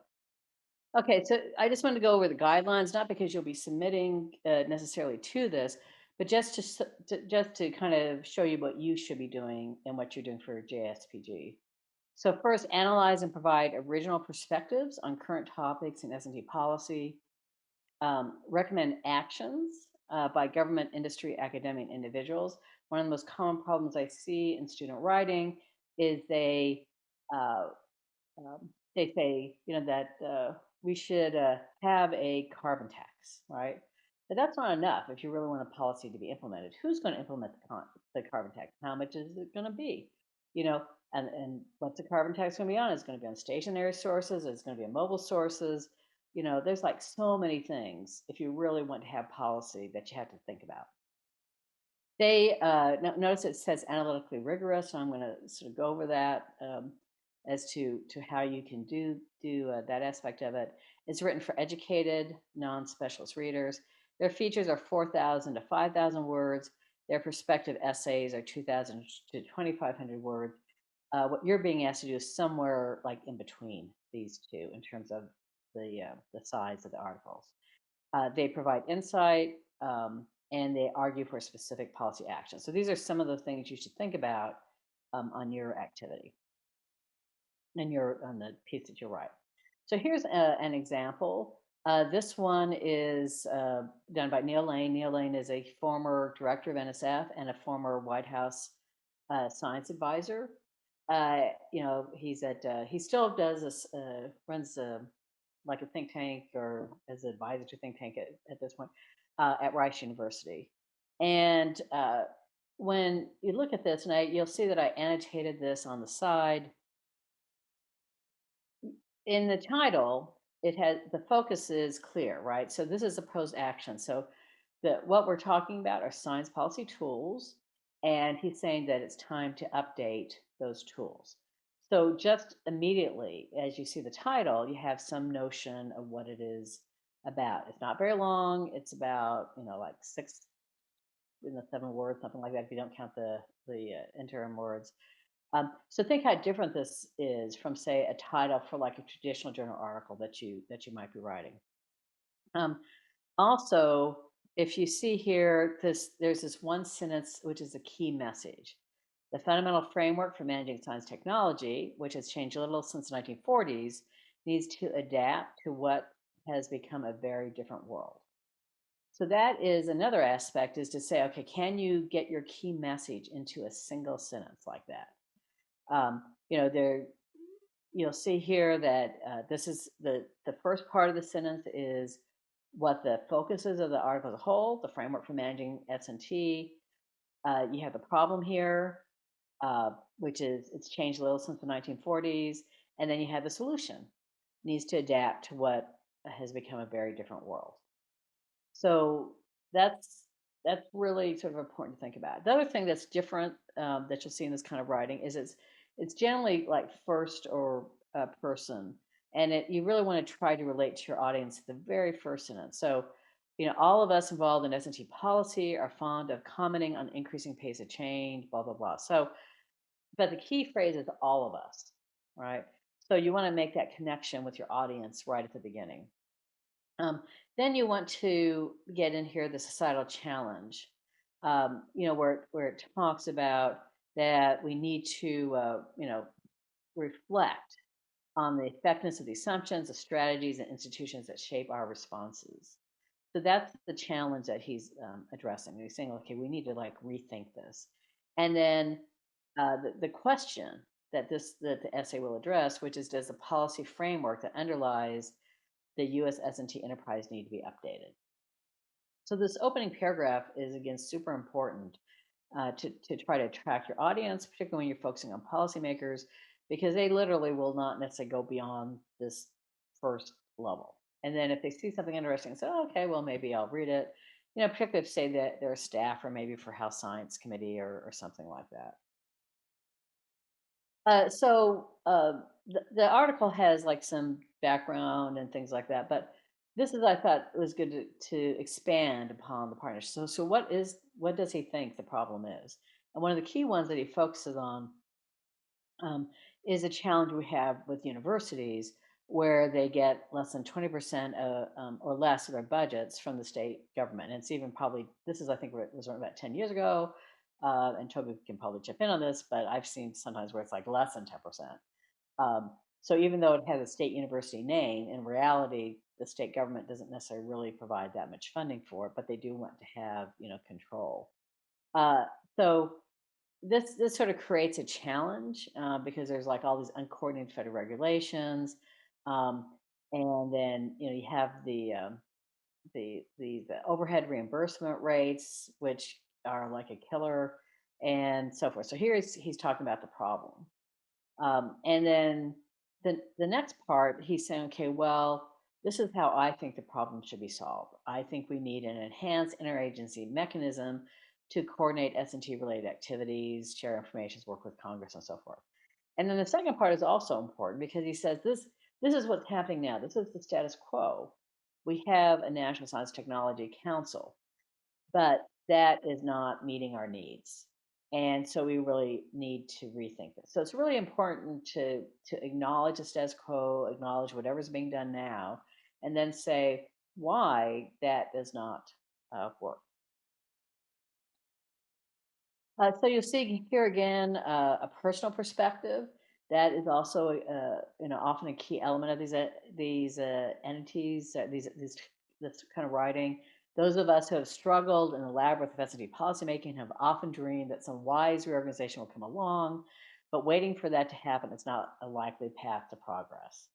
okay, so I just wanted to go over the guidelines, not because you'll be submitting necessarily to this, but just just to kind of show you what you should be doing and what you're doing for JSPG. So first, analyze and provide original perspectives on current topics in S&T policy. Recommend actions by government, industry, academic individuals. One of the most common problems I see in student writing is uh, they say, you know, that we should have a carbon tax, right? But that's not enough if you really want a policy to be implemented. Who's going to implement the carbon tax? How much is it going to be? You know, and what's the carbon tax going to be on? It's going to be on stationary sources. It's going to be on mobile sources. You know, there's like so many things if you really want to have policy that you have to think about. They notice it says analytically rigorous, so I'm going to sort of go over that as to how you can do that aspect of it. It's written for educated, non-specialist readers. Their features are 4,000 to 5,000 words. Their perspective essays are 2,000 to 2,500 words. What you're being asked to do is somewhere like in between these two in terms of the size of the articles. They provide insight and they argue for specific policy action. So these are some of the things you should think about on your activity and on the piece that you write. So here's an example. This one is done by Neil Lane. Neil Lane is a former director of NSF and a former White House science advisor. You know, he still does this, runs like a think tank or as an advisor to think tank at this point at Rice University. And when you look at this, and you'll see that I annotated this on the side. In the title, it has the focus is clear, right? So this is opposed action. So what we're talking about are science policy tools, and he's saying that it's time to update those tools. So just immediately, as you see the title, you have some notion of what it is about. It's not very long. It's about, you know, like 7 words, something like that, if you don't count the interim words. So think how different this is from, say, a title for like a traditional journal article that you might be writing. Also, if you see here, there's this one sentence which is a key message. The fundamental framework for managing science technology, which has changed a little since the 1940s, needs to adapt to what has become a very different world. So that is another aspect, is to say, okay, can you get your key message into a single sentence like that? You'll see here that this is the first part of the sentence is what the focus is of the article as a whole, the framework for managing S&T. You have the problem here, which is it's changed a little since the 1940s, and then you have the solution. It needs to adapt to what has become a very different world. So that's really sort of important to think about. The other thing that's different that you'll see in this kind of writing is it's generally like first or person, and you really want to try to relate to your audience at the very first sentence. So, all of us involved in S&T policy are fond of commenting on increasing pace of change, blah blah blah. So, but the key phrase is all of us, right? So you want to make that connection with your audience right at the beginning. Then you want to get in here the societal challenge, where it talks about that we need to, reflect on the effectiveness of the assumptions, the strategies, and institutions that shape our responses. So that's the challenge that he's addressing. He's saying, okay, we need to like rethink this. And then the question that the essay will address, which is, does the policy framework that underlies the U.S. S&T enterprise need to be updated? So this opening paragraph is, again, super important to try to attract your audience, particularly when you're focusing on policymakers, because they literally will not necessarily go beyond this first level. And then if they see something interesting, say, oh, okay, well, maybe I'll read it. Particularly if, say, that they're a staff or maybe for House Science Committee or something like that. The article has like some background and things like that, but this is, I thought, it was good to expand upon the partnership. So what does he think the problem is? And one of the key ones that he focuses on is a challenge we have with universities, where they get less than 20% or less of their budgets from the state government. And it's even probably, this is, I think, it was about 10 years ago. And Toby can probably chip in on this, but I've seen sometimes where it's like less than 10%. So even though it has a state university name, in reality, the state government doesn't necessarily really provide that much funding for it, but they do want to have, control. So this sort of creates a challenge because there's like all these uncoordinated federal regulations, and then you have the overhead reimbursement rates, which are like a killer, and so forth. So here he's talking about the problem, and then the next part he's saying, okay, well, this is how I think the problem should be solved. I think we need an enhanced interagency mechanism to coordinate S&T related activities, share information, work with Congress, and so forth. And then the second part is also important because he says this is what's happening now. This is the status quo. We have a National Science Technology Council, but that is not meeting our needs. And so we really need to rethink this. So it's really important to acknowledge the status quo, acknowledge whatever's being done now, and then say why that does not work. So you'll see here again a personal perspective. That is also, often a key element of these entities, this kind of writing. Those of us who have struggled in the labyrinth of S&T policymaking have often dreamed that some wise reorganization will come along, but waiting for that to happen is not a likely path to progress.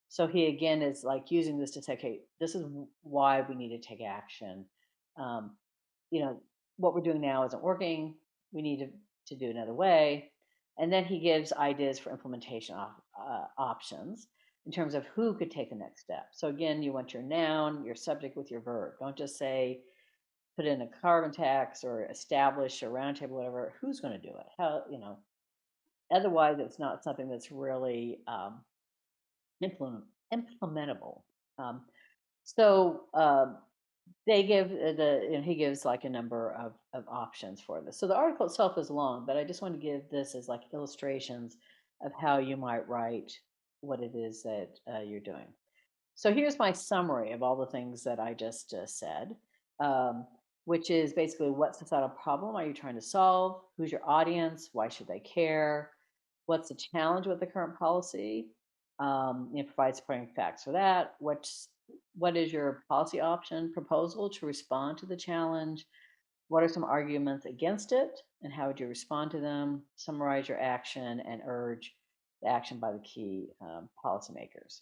So he again is like using this to say, okay, this is why we need to take action. What we're doing now isn't working. We need to do another way. And then he gives ideas for implementation options in terms of who could take the next step. So again, you want your noun, your subject with your verb. Don't just say, put in a carbon tax or establish a roundtable, whatever. Who's going to do it? How, otherwise it's not something that's really implementable. They give he gives like a number of options for this. So the article itself is long, but I just want to give this as like illustrations of how you might write what it is that you're doing. So here's my summary of all the things that I just said, which is basically, what societal problem are you trying to solve? Who's your audience? Why should they care? What's the challenge with the current policy? Provide supporting facts for that. What's what is your policy option proposal to respond to the challenge? What are some arguments against it, and how would you respond to them? Summarize your action and urge the action by the key policymakers.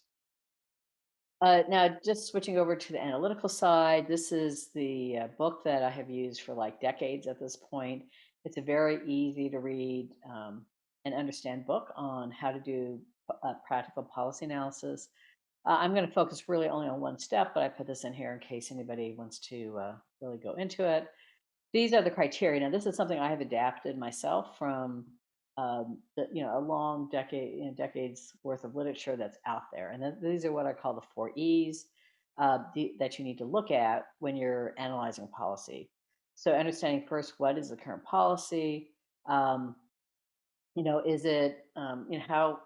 Now, just switching over to the analytical side, this is the book that I have used for like decades at this point. It's a very easy to read and understand book on how to do practical policy analysis. I'm going to focus really only on one step, but I put this in here in case anybody wants to really go into it. These are the criteria. Now, this is something I have adapted myself from a long decades worth of literature that's out there. And these are what I call the 4 E's that you need to look at when you're analyzing policy. So understanding first, what is the current policy? Is it, how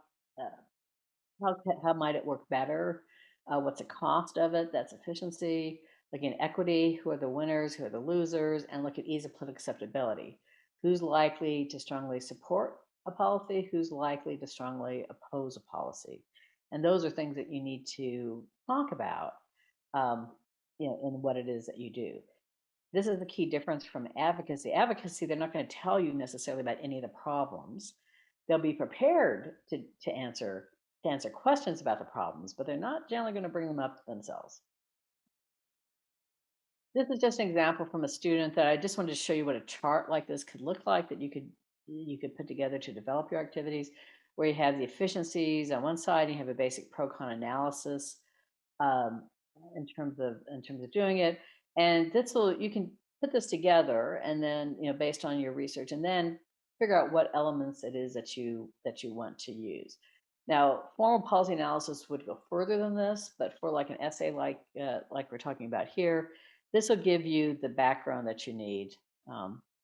might it work better? What's the cost of it? That's efficiency. Looking at equity, who are the winners, who are the losers, and look at ease of political acceptability. Who's likely to strongly support a policy? Who's likely to strongly oppose a policy? And those are things that you need to talk about, in what it is that you do. This is the key difference from advocacy. Advocacy, they're not going to tell you necessarily about any of the problems. They'll be prepared to answer questions about the problems, but they're not generally going to bring them up themselves. This is just an example from a student that I just wanted to show you what a chart like this could look like that you could put together to develop your activities, where you have the efficiencies on one side, you have a basic pro-con analysis in terms of doing it, and you can put this together, and then based on your research, and then figure out what elements it is that you want to use. Now, formal policy analysis would go further than this, but for like an essay like we're talking about here, this will give you the background that you need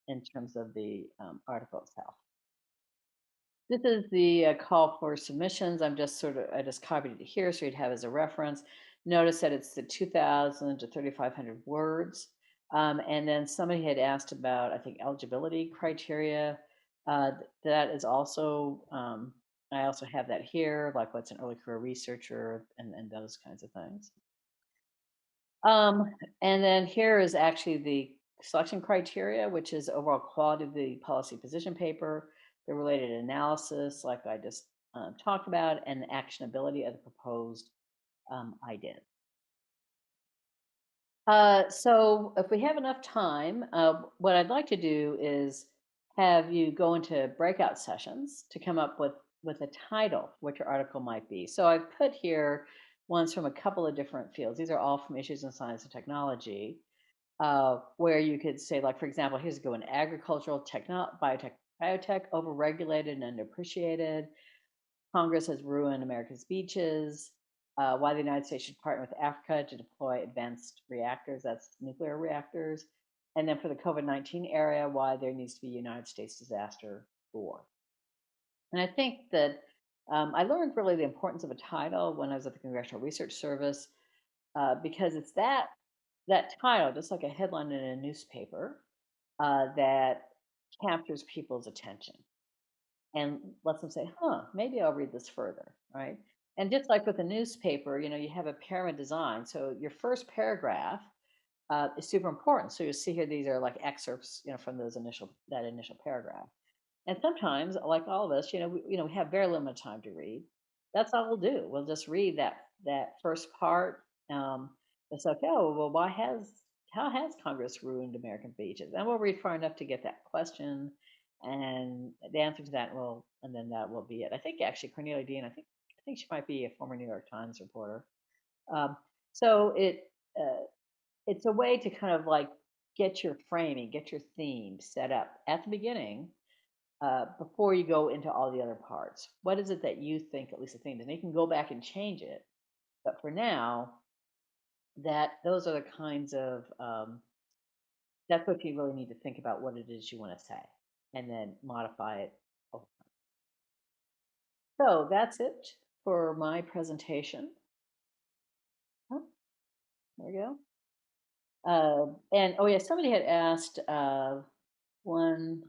in terms of the article itself. This is the call for submissions. I just copied it here so you'd have as a reference. Notice that it's the 2,000 to 3,500 words. And then somebody had asked about, I think, eligibility criteria. That is also, I also have that here, like what's an early career researcher and those kinds of things. And then here is actually the selection criteria, which is overall quality of the policy position paper, the related analysis, like I just talked about, and the actionability of the proposed ideas. So if we have enough time, what I'd like to do is have you go into breakout sessions to come up with a title, what your article might be. So I've put here ones from a couple of different fields. These are all from Issues in Science and Technology, where you could say, like, for example, here's going agricultural biotech overregulated and underappreciated. Congress has ruined America's beaches. Why the United States should partner with Africa to deploy advanced reactors, that's nuclear reactors. And then for the COVID-19 area, why there needs to be a United States disaster war. And I think that I learned really the importance of a title when I was at the Congressional Research Service, because it's that title, just like a headline in a newspaper, that captures people's attention and lets them say, maybe I'll read this further, right? And just like with a newspaper, you have a pyramid design. So your first paragraph is super important. So you see here, these are like excerpts, from that initial paragraph. And sometimes, like all of us, we have very limited time to read. That's all we'll do. We'll just read that first part. It's like, well, how has Congress ruined American beaches? And we'll read far enough to get that question, and the answer to that and then that will be it. I think actually Cornelia Dean, I think she might be a former New York Times reporter. So it's a way to kind of like get your framing, get your theme set up at the beginning. Before you go into all the other parts, what is it that you think, at least the theme, and you can go back and change it. But for now, those are the kinds of, that's what you really need to think about, what it is you want to say, and then modify it over time. So that's it for my presentation. There we go. And oh yeah, somebody had asked one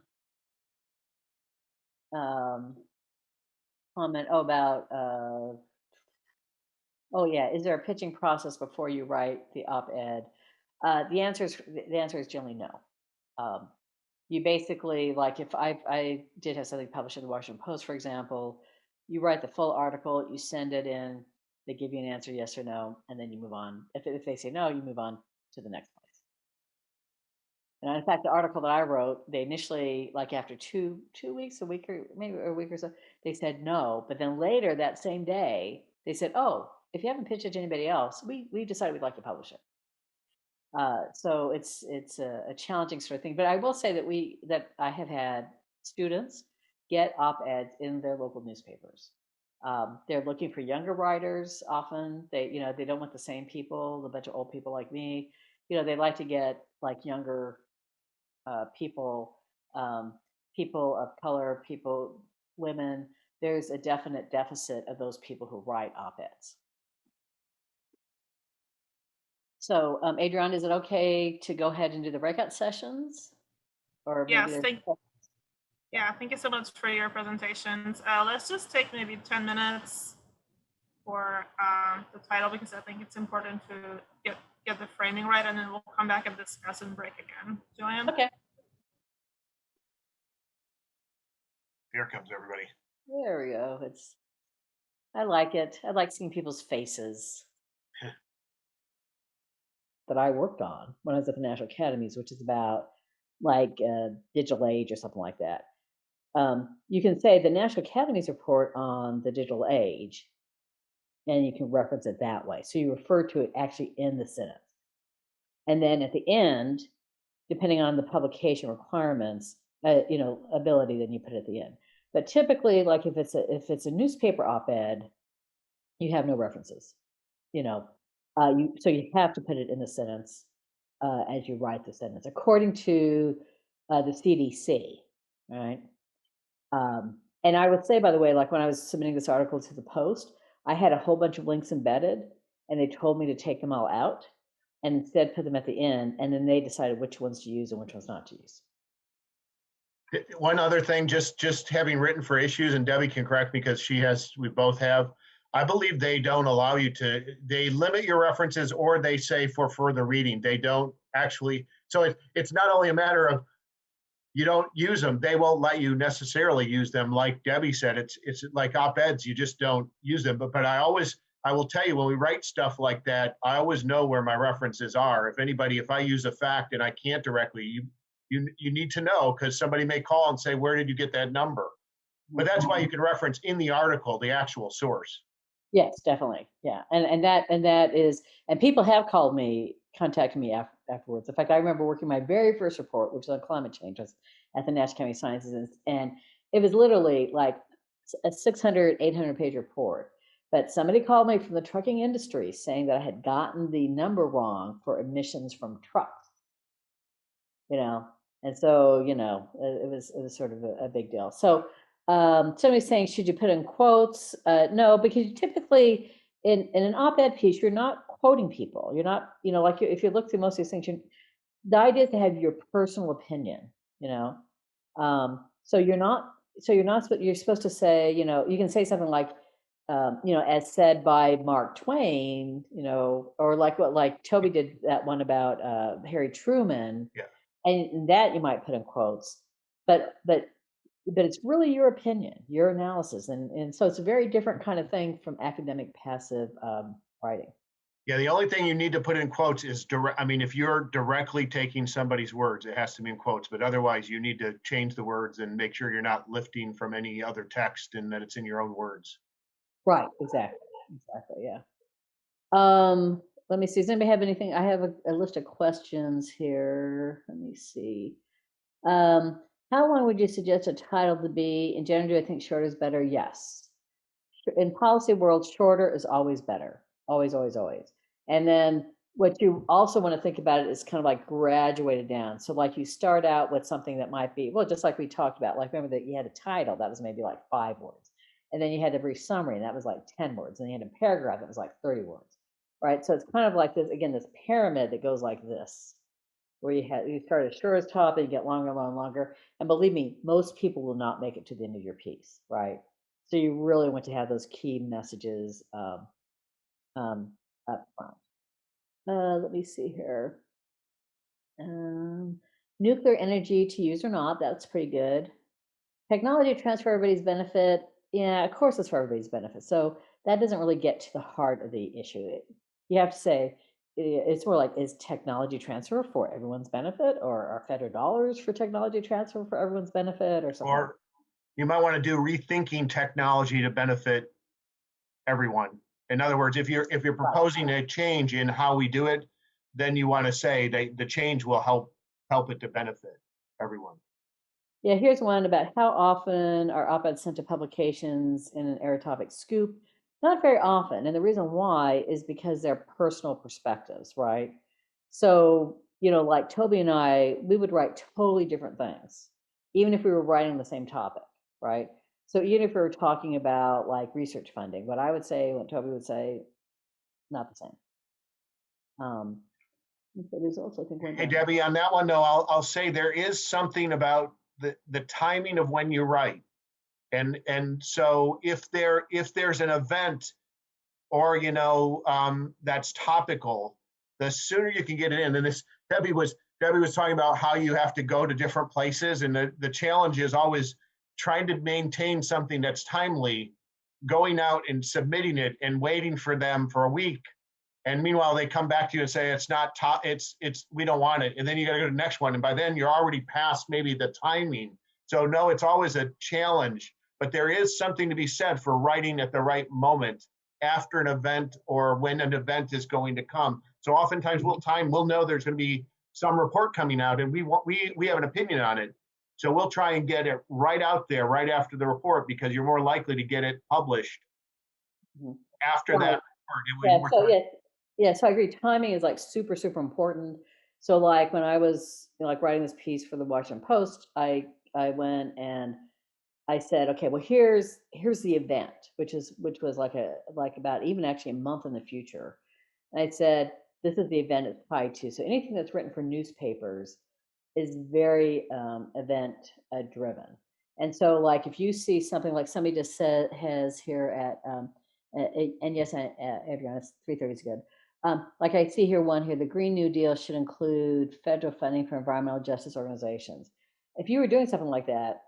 comment about Oh yeah, is there a pitching process before you write the op-ed? The answer is generally no. Um, you basically, like, if I did have something published in the Washington Post, for example, you write the full article, you send it in, they give you an answer, yes or no, and then you move on. If they say no, you move on to the next place. And in fact, the article that I wrote, they initially, like after two weeks, a week or maybe a week or so, they said no. But then later that same day, they said, "Oh, if you haven't pitched it to anybody else, we decided we'd like to publish it." So it's a challenging sort of thing. But I will say that I have had students get op-eds in their local newspapers. They're looking for younger writers. Often they don't want the same people, a bunch of old people like me. They like to get like younger people, people of color, women. There's a definite deficit of those people who write op-eds. So, Adrian, is it okay to go ahead and do the breakout sessions? Or maybe Yes, thank you so much for your presentations. Let's just take maybe 10 minutes for the title, because I think it's important to get the framing right, and then we'll come back and discuss and break again. Joanne? Okay. Here comes everybody. There we go. I like it. I like seeing people's faces that I worked on when I was at the National Academies, which is about like digital age or something like that. You can say the National Academies report on the digital age, and you can reference it that way. So you refer to it actually in the sentence. And then at the end, depending on the publication requirements, ability, then you put it at the end. But typically, like if it's a newspaper op-ed, you have no references. So you have to put it in the sentence as you write the sentence, according to the CDC, right? And I would say, by the way, like when I was submitting this article to the Post, I had a whole bunch of links embedded, and they told me to take them all out and instead put them at the end, and then they decided which ones to use and which ones not to use. One other thing, just having written for issues, and Debbie can correct me because we both have. I believe they don't allow you to. They limit your references, or they say for further reading. They don't actually. So it's not only a matter of you don't use them; they won't let you necessarily use them. Like Debbie said, it's like op-eds. You just don't use them. But I will tell you, when we write stuff like that, I always know where my references are. If I use a fact and I can't directly, you need to know, because somebody may call and say, where did you get that number? But that's why you can reference in the article the actual source. Yes, definitely. Yeah. And people have contacted me afterwards. In fact, I remember working my very first report, which was on climate change, was at the National Academy of Sciences. And it was literally like a 600, 800 page report. But somebody called me from the trucking industry saying that I had gotten the number wrong for emissions from trucks. And so, it was sort of a big deal. So somebody's saying, should you put in quotes? No, because you typically in an op-ed piece, you're not quoting people. You're not, like if you look through most of these things, the idea is to have your personal opinion, so you're supposed to say, you can say something like, as said by Mark Twain, or like Toby did that one about Harry Truman. Yeah. And that you might put in quotes, but it's really your opinion, your analysis, and so it's a very different kind of thing from academic passive writing. Yeah, the only thing you need to put in quotes is direct. I mean, if you're directly taking somebody's words, it has to be in quotes. But otherwise, you need to change the words and make sure you're not lifting from any other text and that it's in your own words. Right. Exactly. Yeah. Let me see. Does anybody have anything? I have a list of questions here. Let me see. How long would you suggest a title to be? In general, do I think shorter is better? Yes. In policy world, shorter is always better. Always, always, always. And then what you also want to think about it is kind of like graduated down. So like you start out with something that might be, well, just like we talked about, like remember that you had a title that was maybe like 5 words. And then you had a brief summary, and that was like 10 words. And you had a paragraph that was like 30 words. Right. So it's kind of like this, again, this pyramid that goes like this, where you start as short as top and you get longer and longer and longer. And believe me, most people will not make it to the end of your piece, right? So you really want to have those key messages up front. Let me see here. Nuclear energy to use or not, that's pretty good. Technology transfer for everybody's benefit. Yeah, of course it's for everybody's benefit. So that doesn't really get to the heart of the issue. You have to say, it's more like, is technology transfer for everyone's benefit, or are federal dollars for technology transfer for everyone's benefit, or something? Or you might want to do rethinking technology to benefit everyone. In other words, if you're proposing a change in how we do it, then you want to say that the change will help it to benefit everyone. Yeah, here's one about how often are op-eds sent to publications in an area topic scoop. Not very often, and the reason why is because they're personal perspectives, right? So, like Toby and I, we would write totally different things, even if we were writing the same topic, right? So even if we were talking about like research funding, what I would say, what Toby would say, not the same. There's also, I think, one Hey, down. Debbie, on that one, though, I'll say there is something about the timing of when you write. And so if there's an event or, that's topical, the sooner you can get it in. And this, Debbie was talking about how you have to go to different places. And the challenge is always trying to maintain something that's timely, going out and submitting it and waiting for them for a week. And meanwhile, they come back to you and say, it's not top, it's, we don't want it. And then you got to go to the next one. And by then you're already past maybe the timing. So no, it's always a challenge, but there is something to be said for writing at the right moment after an event or when an event is going to come. So oftentimes we'll know there's going to be some report coming out and we have an opinion on it. So we'll try and get it right out there right after the report, because you're more likely to get it published after that report. So I agree. Timing is like super, super important. So like when I was like writing this piece for the Washington Post, I went and I said, okay, well here's the event, which was like about even actually a month in the future. And I said, this is the event it's tied to. So anything that's written for newspapers is very event driven. And so like if you see something like somebody just said has here at and yes, Adriana, it's 3:30 is good. Like I see here one here, the Green New Deal should include federal funding for environmental justice organizations. If you were doing something like that,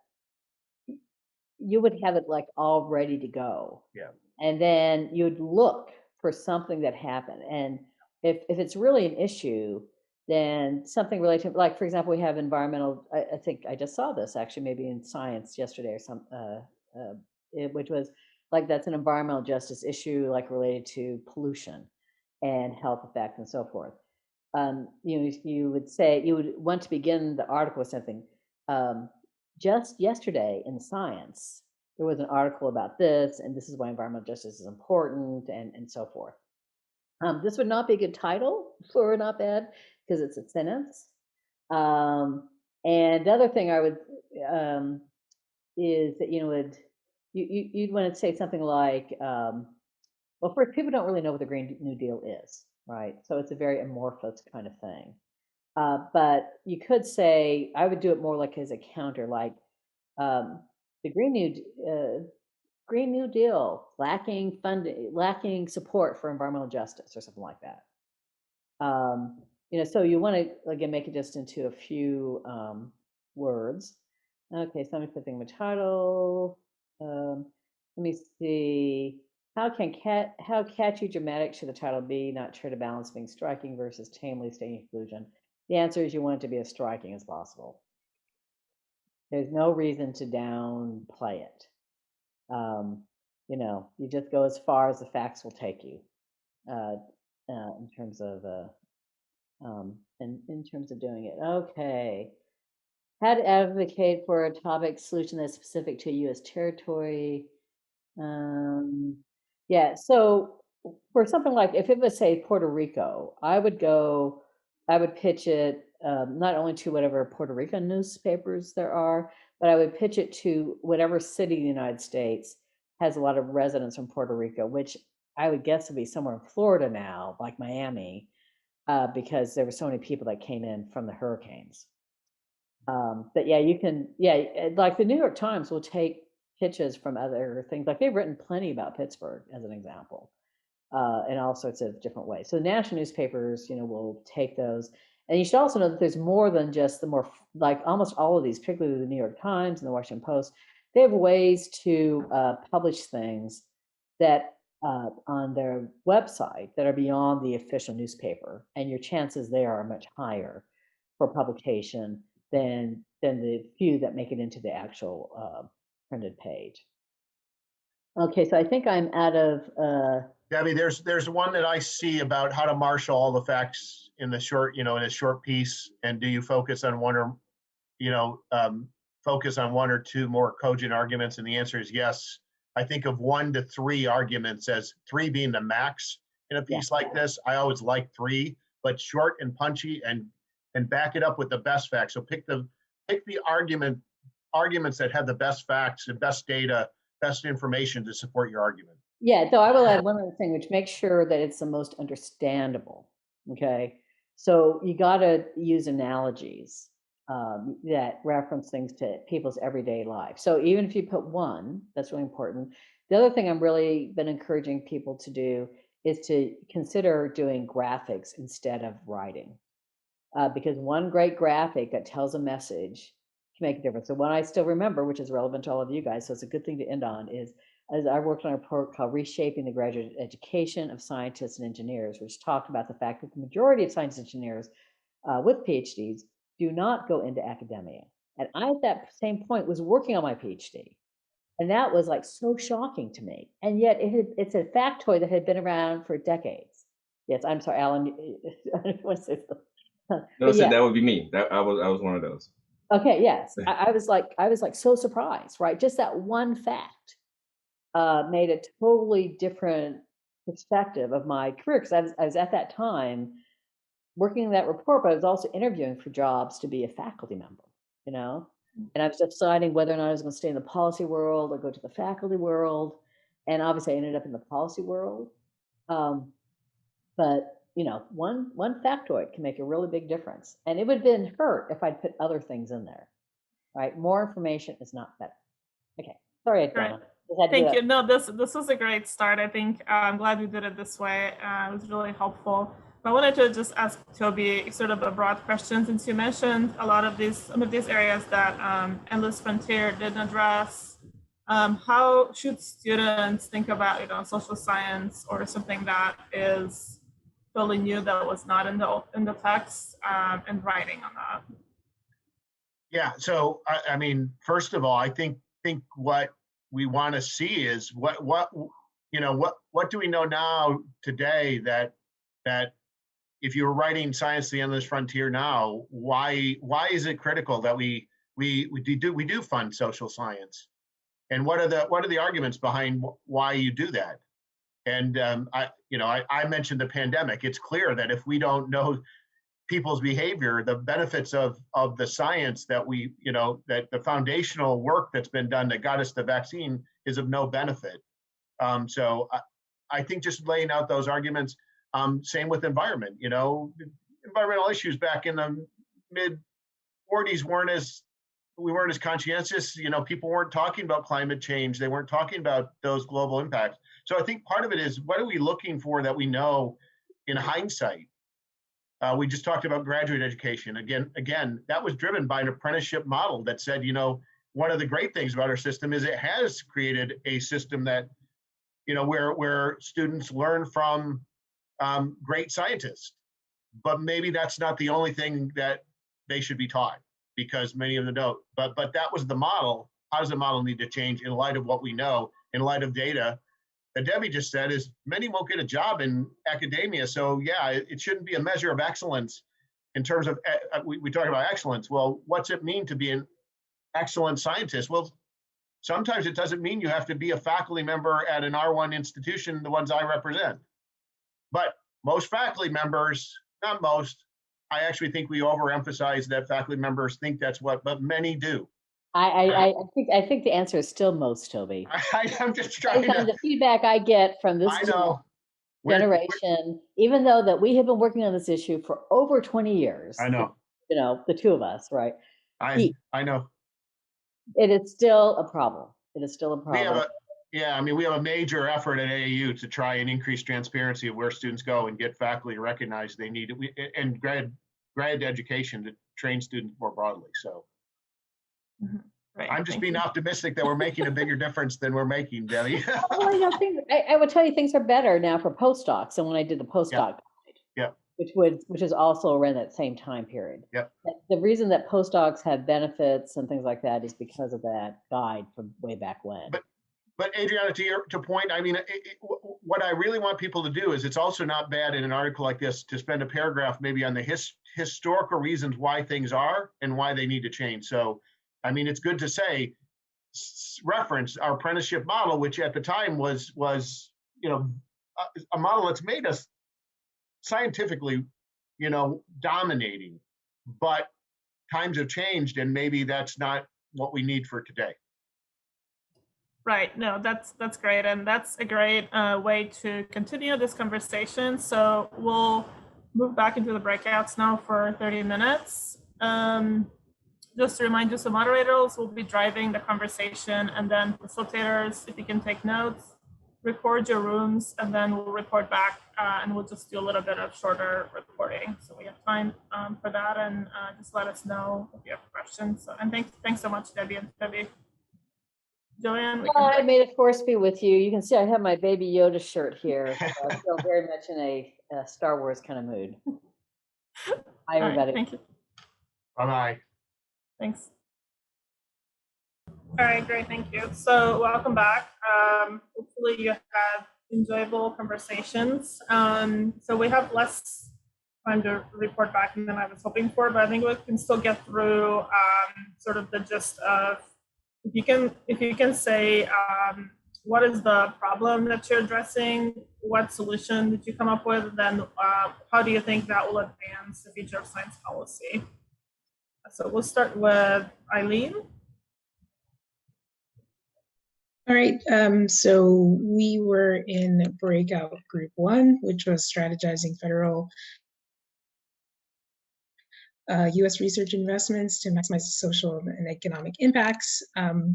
you would have it like all ready to go. Yeah. And then you'd look for something that happened. And if it's really an issue, then something related to, like, for example, we have environmental, I think I just saw this actually maybe in Science yesterday or some, which was like, that's an environmental justice issue, like related to pollution and health effects and so forth. You would want to begin the article with something. Just yesterday in Science, there was an article about this, and this is why environmental justice is important, and so forth. This would not be a good title for an op-ed because it's a sentence. And the other thing I would is that you'd want to say something like, well, first, people don't really know what the Green New Deal is, right? So it's a very amorphous kind of thing. But you could say, I would do it more like as a counter, like the Green New Deal, lacking funding, lacking support for environmental justice, or something like that. So you want to again make it just into a few words. Okay, so I'm putting the title. Let me see. How catchy, dramatic should the title be? Not try to balance being striking versus tamely stating conclusion. The answer is you want it to be as striking as possible. There's no reason to downplay it. You just go as far as the facts will take you in terms of in terms of doing it. Okay. How to advocate for a topic solution that's specific to U.S. territory. Yeah, so for something like, if it was, say, Puerto Rico, I would pitch it not only to whatever Puerto Rican newspapers there are, but I would pitch it to whatever city in the United States has a lot of residents from Puerto Rico, which I would guess would be somewhere in Florida now, like Miami, because there were so many people that came in from the hurricanes. But yeah, like the New York Times will take pitches from other things. Like they've written plenty about Pittsburgh as an example. in all sorts of different ways. So the national newspapers, will take those. And you should also know that there's more than just the more, like almost all of these, particularly the New York Times and the Washington Post, they have ways to publish things that on their website that are beyond the official newspaper, and your chances there are much higher for publication than the few that make it into the actual printed page. Okay, so I think I'm out of. Debbie, there's one that I see about how to marshal all the facts in the short, in a short piece, and do you focus on one or, focus on one or two more cogent arguments? And the answer is yes. I think of 1 to 3 arguments as 3 being the max in a piece like this. I always like 3, but short and punchy, and back it up with the best facts. So pick the arguments that have the best facts, the best data, best information to support your argument. Yeah, though I will add one other thing, which makes sure that it's the most understandable. Okay, so you got to use analogies that reference things to people's everyday life. So even if you put 1, that's really important. The other thing I'm really been encouraging people to do is to consider doing graphics instead of writing, because one great graphic that tells a message can make a difference. So one I still remember, which is relevant to all of you guys, so it's a good thing to end on, is as I worked on a report called Reshaping the Graduate Education of Scientists and Engineers, which talked about the fact that the majority of science engineers with PhDs do not go into academia. And I, at that same point, was working on my PhD. And that was like so shocking to me. And yet it's a factoid that had been around for decades. Yes, I'm sorry, Alan. No, so that would be me. I was one of those. Okay, yes. I was like so surprised, right? Just that one fact made a totally different perspective of my career, because I was at that time working in that report, but I was also interviewing for jobs to be a faculty member, and I was deciding whether or not I was going to stay in the policy world or go to the faculty world. And obviously I ended up in the policy world. But one factoid can make a really big difference. And it would have been hurt if I'd put other things in there, right? More information is not better. Okay, sorry, Donna. Thank you. No, this was a great start. I think I'm glad we did it this way. It was really helpful. I wanted to just ask Toby sort of a broad question, since you mentioned some of these areas that Endless Frontier didn't address. How should students think about social science or something that is totally new that was not in the text and writing on that? Yeah. So I mean, first of all, I think what we want to see is what do we know now today that if you were writing Science: The Endless Frontier now, why is it critical that we do fund social science, and what are the arguments behind why you do that? And I mentioned the pandemic. It's clear that if we don't know people's behavior, the benefits of the science that that the foundational work that's been done that got us the vaccine is of no benefit. So I think just laying out those arguments. Same with environment. Environmental issues back in the mid 40s we weren't as conscientious. People weren't talking about climate change. They weren't talking about those global impacts. So I think part of it is, what are we looking for that we know in hindsight? We just talked about graduate education. Again, that was driven by an apprenticeship model that said, one of the great things about our system is it has created a system that, where students learn from great scientists. But maybe that's not the only thing that they should be taught, because many of them don't. But that was the model. How does the model need to change in light of what we know, in light of data? That Debbie just said is many won't get a job in academia. So yeah, it shouldn't be a measure of excellence in terms of, we talk about excellence. Well, what's it mean to be an excellent scientist? Well, sometimes it doesn't mean you have to be a faculty member at an R1 institution, the ones I represent. But most faculty members, not most, I actually think we overemphasize that faculty members think that's what, but many do. I think the answer is still most, Toby. I'm just trying to. The feedback I get from this generation, even though that we have been working on this issue for over 20 years. I know. The two of us, right? I know. It is still a problem. It is still a problem. Yeah, I mean, we have a major effort at AAU to try and increase transparency of where students go and get faculty to recognize they need it, and grad education to train students more broadly. So Right, I'm just thank being you. optimistic that we're making a bigger difference than we're making, Debbie. Well, I would tell you things are better now for postdocs than when I did the postdoc guide, Yeah. which is also around that same time period. Yep. The reason that postdocs have benefits and things like that is because of that guide from way back when. But Adriana, to point, I mean, what I really want people to do is, it's also not bad in an article like this to spend a paragraph maybe on the historical reasons why things are and why they need to change. So, I mean, it's good to say, reference our apprenticeship model, which at the time was a model that's made us scientifically, dominating. But times have changed, and maybe that's not what we need for today. Right. No, that's great, and that's a great way to continue this conversation. So we'll move back into the breakouts now for 30 minutes. Just to remind you, so moderators will be driving the conversation, and then facilitators, if you can take notes, record your rooms, and then we'll report back, and we'll just do a little bit of shorter reporting. So we have time for that, and just let us know if you have questions. So, and thanks so much, Debbie and Debbie. Joanne, I made a force be with you. You can see I have my Baby Yoda shirt here. So I feel very much in a Star Wars kind of mood. Hi, everybody. Right, thank you. Bye-bye. Thanks. All right, great, thank you. So welcome back. Hopefully you had enjoyable conversations. So we have less time to report back than I was hoping for, but I think we can still get through sort of the gist of, if you can say what is the problem that you're addressing, what solution did you come up with, then how do you think that will advance the future of science policy? So we'll start with Eileen. All right, so we were in breakout group 1, which was strategizing federal U.S. research investments to maximize social and economic impacts.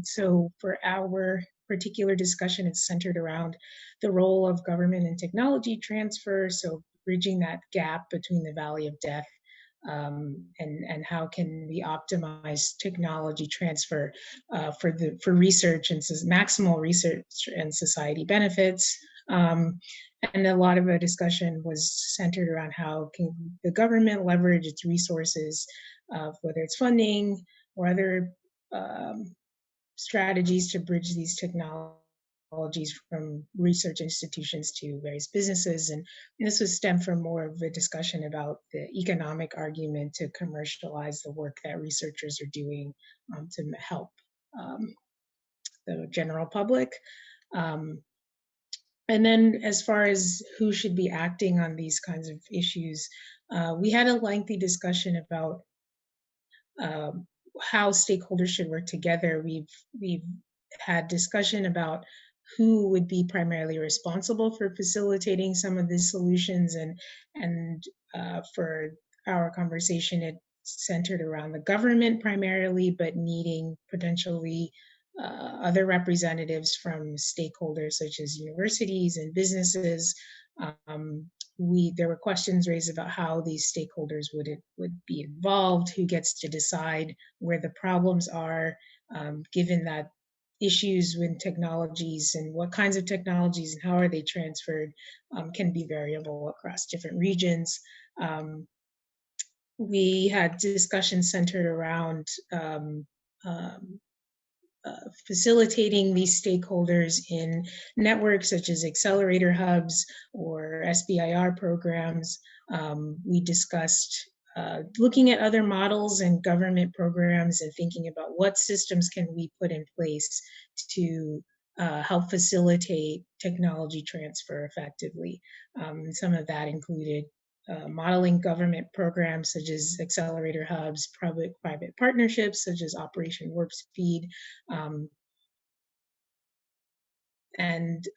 So for our particular discussion, it's centered around the role of government and technology transfer, so bridging that gap between the valley of death and how can we optimize technology transfer for research and maximal research and society benefits. And a lot of the discussion was centered around how can the government leverage its resources, whether it's funding or other strategies to bridge these technologies from research institutions to various businesses. And this was stemmed from more of a discussion about the economic argument to commercialize the work that researchers are doing to help the general public. And then as far as who should be acting on these kinds of issues, we had a lengthy discussion about how stakeholders should work together. We've had discussion about who would be primarily responsible for facilitating some of these solutions, and for our conversation, it centered around the government primarily, but needing potentially other representatives from stakeholders such as universities and businesses. There were questions raised about how these stakeholders would be involved, who gets to decide where the problems are, given that issues with technologies and what kinds of technologies and how are they transferred can be variable across different regions. We had discussions centered around facilitating these stakeholders in networks such as accelerator hubs or SBIR programs. We discussed looking at other models and government programs and thinking about what systems can we put in place to help facilitate technology transfer effectively. Some of that included modeling government programs such as accelerator hubs, public-private partnerships such as Operation Warp Speed. And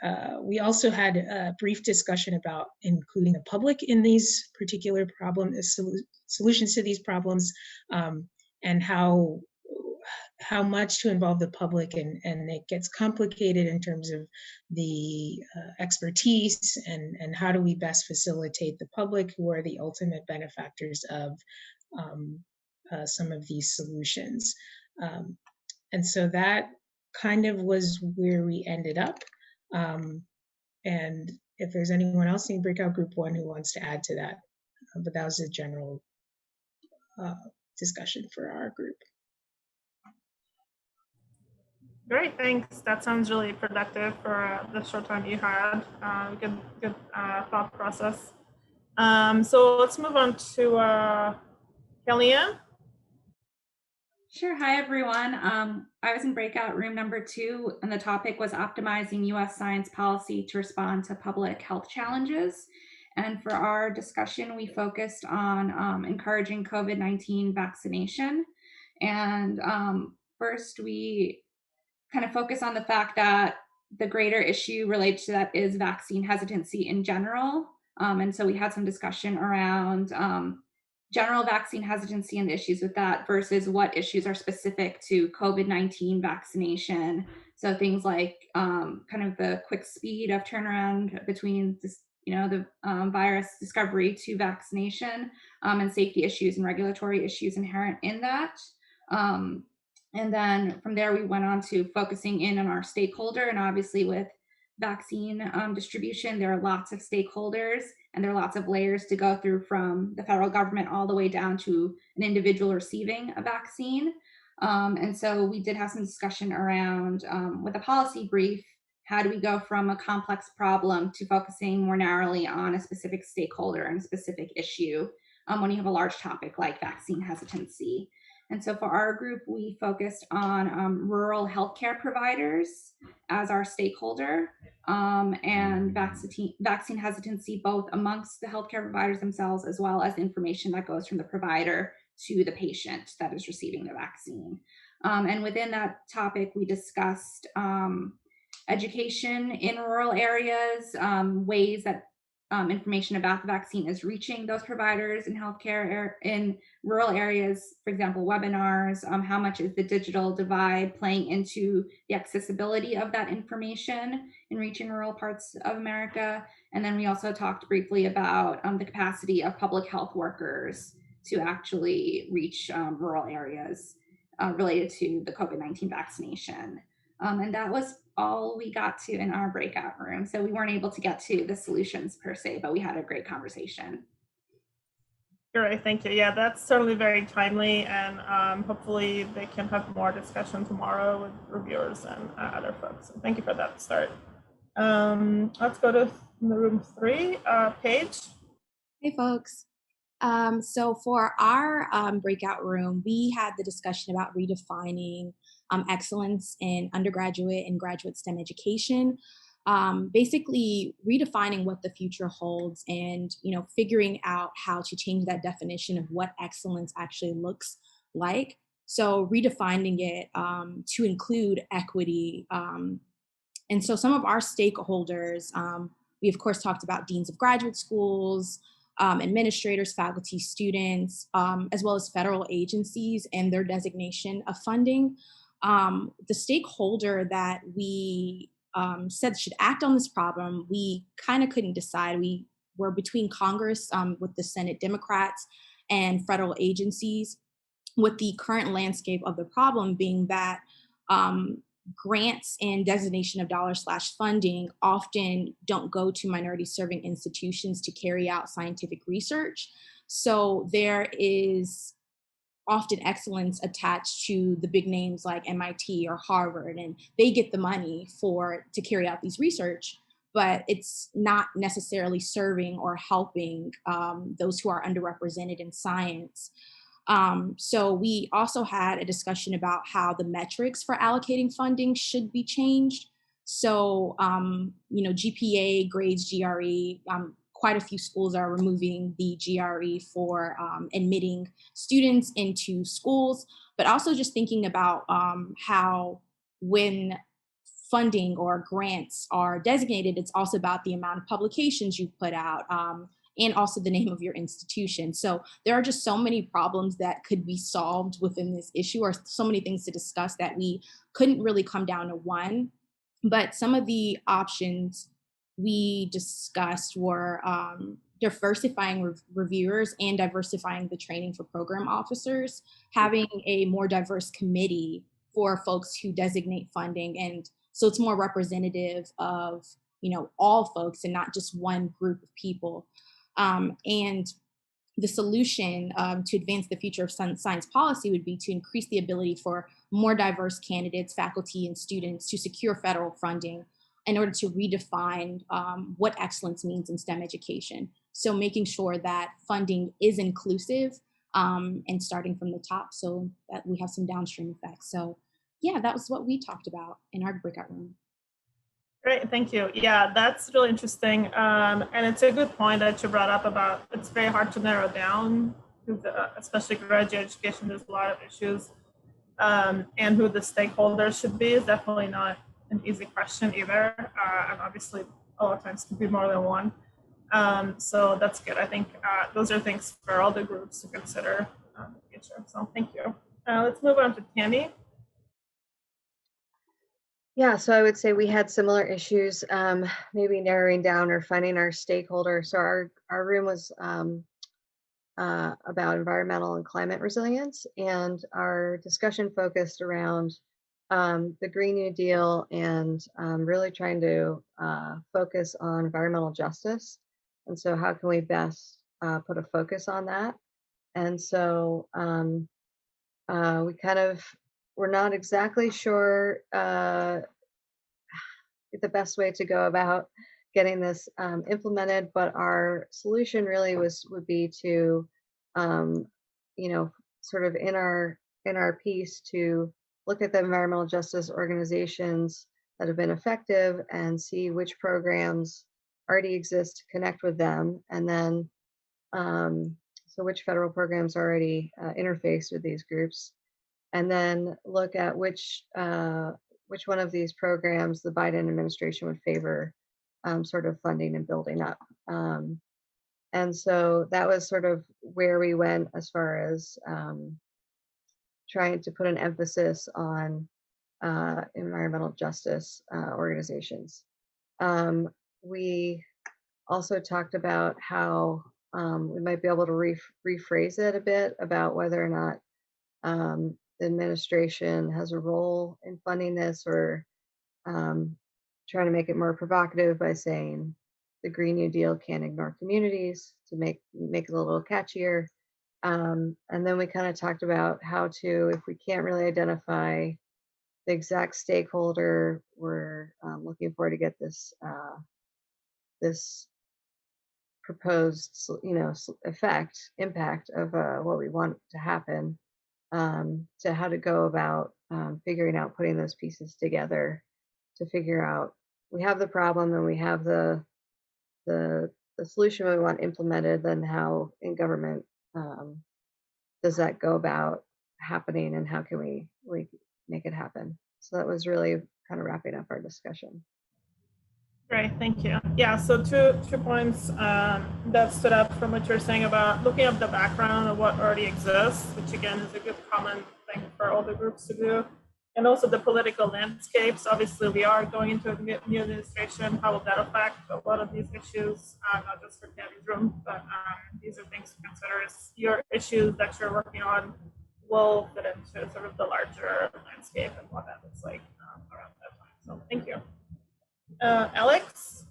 we also had a brief discussion about including the public in these particular solutions to these problems, and how how much to involve the public, and it gets complicated in terms of the expertise and how do we best facilitate the public who are the ultimate benefactors of some of these solutions. And so that kind of was where we ended up. And if there's anyone else in breakout group 1 who wants to add to that, but that was a general discussion for our group. Great, thanks. That sounds really productive for the short time you had. Good thought process. So let's move on to Kellyanne. Sure. Hi, everyone. I was in breakout room number 2, and the topic was optimizing U.S. science policy to respond to public health challenges. And for our discussion, we focused on encouraging COVID-19 vaccination. And first, we kind of focus on the fact that the greater issue related to that is vaccine hesitancy in general. And so we had some discussion around general vaccine hesitancy and the issues with that versus what issues are specific to COVID-19 vaccination. So things like kind of the quick speed of turnaround between this, the virus discovery to vaccination, and safety issues and regulatory issues inherent in that. And then from there, we went on to focusing in on our stakeholder. And obviously with vaccine distribution, there are lots of stakeholders and there are lots of layers to go through from the federal government all the way down to an individual receiving a vaccine. And so we did have some discussion around with a policy brief, how do we go from a complex problem to focusing more narrowly on a specific stakeholder and a specific issue when you have a large topic like vaccine hesitancy. And so for our group, we focused on rural healthcare providers as our stakeholder and vaccine hesitancy, both amongst the healthcare providers themselves, as well as information that goes from the provider to the patient that is receiving the vaccine. And within that topic, we discussed education in rural areas, ways that information about the vaccine is reaching those providers in healthcare in rural areas, for example, webinars, how much is the digital divide playing into the accessibility of that information in reaching rural parts of America. And then we also talked briefly about the capacity of public health workers to actually reach rural areas related to the COVID-19 vaccination. And that was all we got to in our breakout room. So we weren't able to get to the solutions per se, but we had a great conversation. Great, thank you. Yeah, that's certainly very timely, and hopefully they can have more discussion tomorrow with reviewers and other folks. So thank you for that start. Let's go to room 3, Paige. Hey, folks. So for our breakout room, we had the discussion about redefining excellence in undergraduate and graduate STEM education, basically redefining what the future holds and, figuring out how to change that definition of what excellence actually looks like. So redefining it to include equity. And so some of our stakeholders, we of course talked about deans of graduate schools, administrators, faculty, students, as well as federal agencies and their designation of funding. The stakeholder that we said should act on this problem, we kind of couldn't decide. We were between Congress with the Senate Democrats and federal agencies, with the current landscape of the problem being that grants and designation of dollar/funding often don't go to minority serving institutions to carry out scientific research. So there is often excellence attached to the big names like MIT or Harvard, and they get the money to carry out these research, but it's not necessarily serving or helping those who are underrepresented in science. So we also had a discussion about how the metrics for allocating funding should be changed. So, GPA, grades, GRE, quite a few schools are removing the GRE for admitting students into schools, but also just thinking about how when funding or grants are designated, it's also about the amount of publications you put out, and also the name of your institution. So there are just so many problems that could be solved within this issue, or so many things to discuss that we couldn't really come down to one. But some of the options we discussed were diversifying reviewers and diversifying the training for program officers, having a more diverse committee for folks who designate funding. And so it's more representative of, all folks and not just one group of people. And the solution to advance the future of science policy would be to increase the ability for more diverse candidates, faculty, and students to secure federal funding in order to redefine what excellence means in STEM education. So making sure that funding is inclusive and starting from the top so that we have some downstream effects. So yeah, that was what we talked about in our breakout room. Great, thank you. Yeah, that's really interesting. And it's a good point that you brought up about it's very hard to narrow down, especially graduate education, there's a lot of issues. And who the stakeholders should be is definitely not an easy question either. And obviously, a lot of times could be more than one. So that's good. I think those are things for all the groups to consider in the future. So thank you. Let's move on to Tammy. Yeah, so I would say we had similar issues, maybe narrowing down or finding our stakeholder. So our room was about environmental and climate resilience, and our discussion focused around the Green New Deal and really trying to focus on environmental justice. And so how can we best put a focus on that? And so we we're not exactly sure the best way to go about getting this implemented, but our solution really would be to, sort of in our piece to look at the environmental justice organizations that have been effective and see which programs already exist to connect with them, and then so which federal programs already interface with these groups, and then look at which one of these programs the Biden administration would favor sort of funding and building up. And so that was sort of where we went as far as trying to put an emphasis on environmental justice organizations. We also talked about how we might be able to rephrase it a bit about whether or not the administration has a role in funding this, or trying to make it more provocative by saying the Green New Deal can't ignore communities, to make it a little catchier. And then we kind of talked about how to, if we can't really identify the exact stakeholder we're looking for to get this this proposed, impact of what we want to happen, to how to go about figuring out putting those pieces together to figure out we have the problem and we have the solution we want implemented, then how in government does that go about happening, and how can we make it happen? So that was really kind of wrapping up our discussion. Great, thank you. Yeah, so two points that stood up from what you're saying about looking up the background of what already exists, which again is a good common thing for all the groups to do, and also the political landscapes. Obviously, we are going into a new administration. How will that affect a lot of these issues, not just for Tammy's room, but these are things to consider as your issues that you're working on will fit into sort of the larger landscape and what that looks like around that time. So thank you. Alex?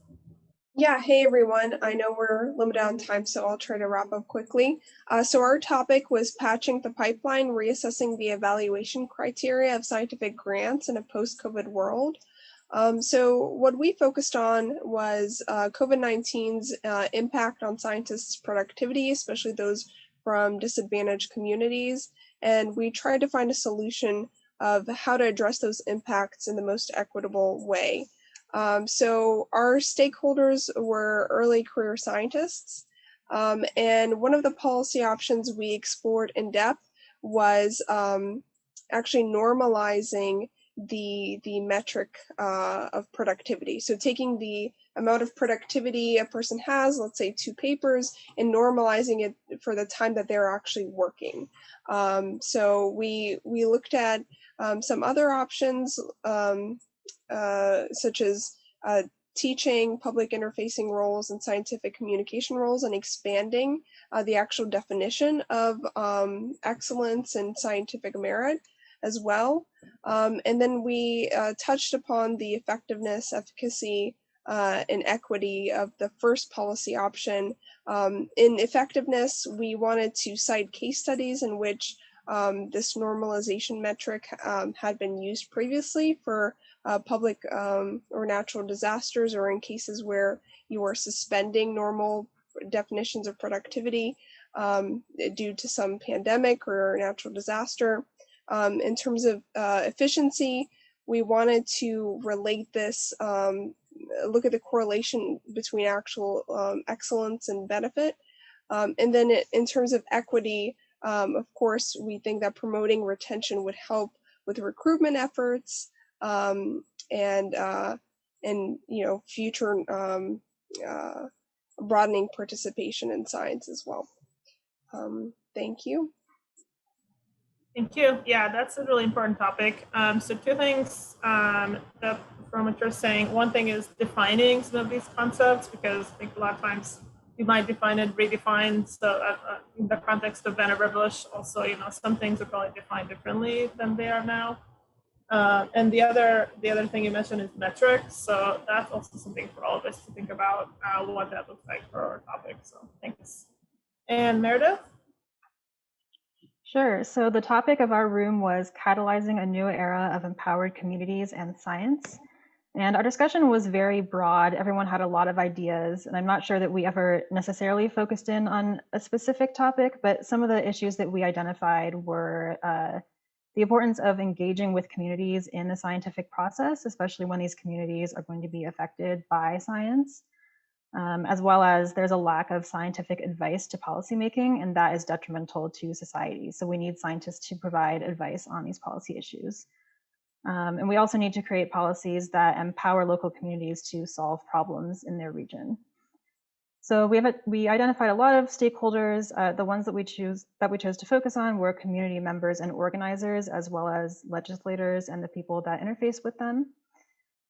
Yeah, hey everyone. I know we're limited on time, so I'll try to wrap up quickly. So our topic was patching the pipeline, reassessing the evaluation criteria of scientific grants in a post-COVID world. So what we focused on was COVID-19's impact on scientists' productivity, especially those from disadvantaged communities. And we tried to find a solution of how to address those impacts in the most equitable way. So our stakeholders were early career scientists, and one of the policy options we explored in depth was actually normalizing the metric of productivity. So taking the amount of productivity a person has, let's say 2 papers, and normalizing it for the time that they're actually working. So we looked at some other options, such as teaching, public interfacing roles, and scientific communication roles, and expanding the actual definition of excellence and scientific merit as well. And then we touched upon the effectiveness, efficacy, and equity of the first policy option. In effectiveness, we wanted to cite case studies in which this normalization metric had been used previously for public or natural disasters, or in cases where you are suspending normal definitions of productivity due to some pandemic or natural disaster. In terms of efficiency, we wanted to relate this, look at the correlation between actual excellence and benefit. And then in terms of equity, of course, we think that promoting retention would help with recruitment efforts and future broadening participation in science as well. Thank you. Thank you. Yeah, that's a really important topic. So 2 things that from what you're saying. One thing is defining some of these concepts, because I think a lot of times you might define it, redefine. So in the context of Vannevar Bush, also, some things are probably defined differently than they are now. And the other thing you mentioned is metrics. So that's also something for all of us to think about what that looks like for our topic. So thanks. And Meredith? Sure. So the topic of our room was catalyzing a new era of empowered communities and science. And our discussion was very broad. Everyone had a lot of ideas, and I'm not sure that we ever necessarily focused in on a specific topic, but some of the issues that we identified were the importance of engaging with communities in the scientific process, especially when these communities are going to be affected by science. As well as there's a lack of scientific advice to policymaking, and that is detrimental to society. So we need scientists to provide advice on these policy issues. And we also need to create policies that empower local communities to solve problems in their region. So we identified a lot of stakeholders. The ones that we chose to focus on were community members and organizers, as well as legislators and the people that interface with them.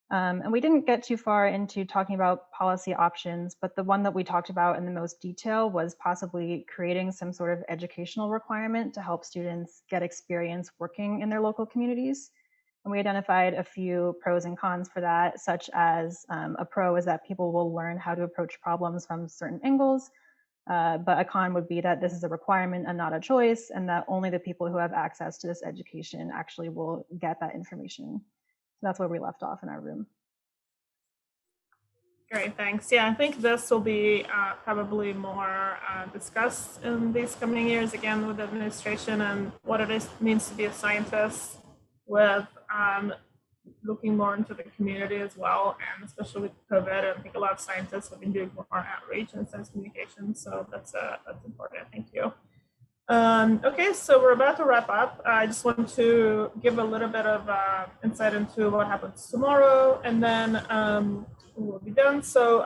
And we didn't get too far into talking about policy options, but the one that we talked about in the most detail was possibly creating some sort of educational requirement to help students get experience working in their local communities. And we identified a few pros and cons for that, such as a pro is that people will learn how to approach problems from certain angles, but a con would be that this is a requirement and not a choice, and that only the people who have access to this education actually will get that information. So that's where we left off in our room. Great, thanks. Yeah, I think this will be probably more discussed in these coming years, again, with the administration and what it means to be a scientist, with looking more into the community as well, and especially with COVID, I think a lot of scientists have been doing more outreach and science communication, so that's important. Thank you. Okay, so we're about to wrap up. I just want to give a little bit of insight into what happens tomorrow, and then we'll be done. So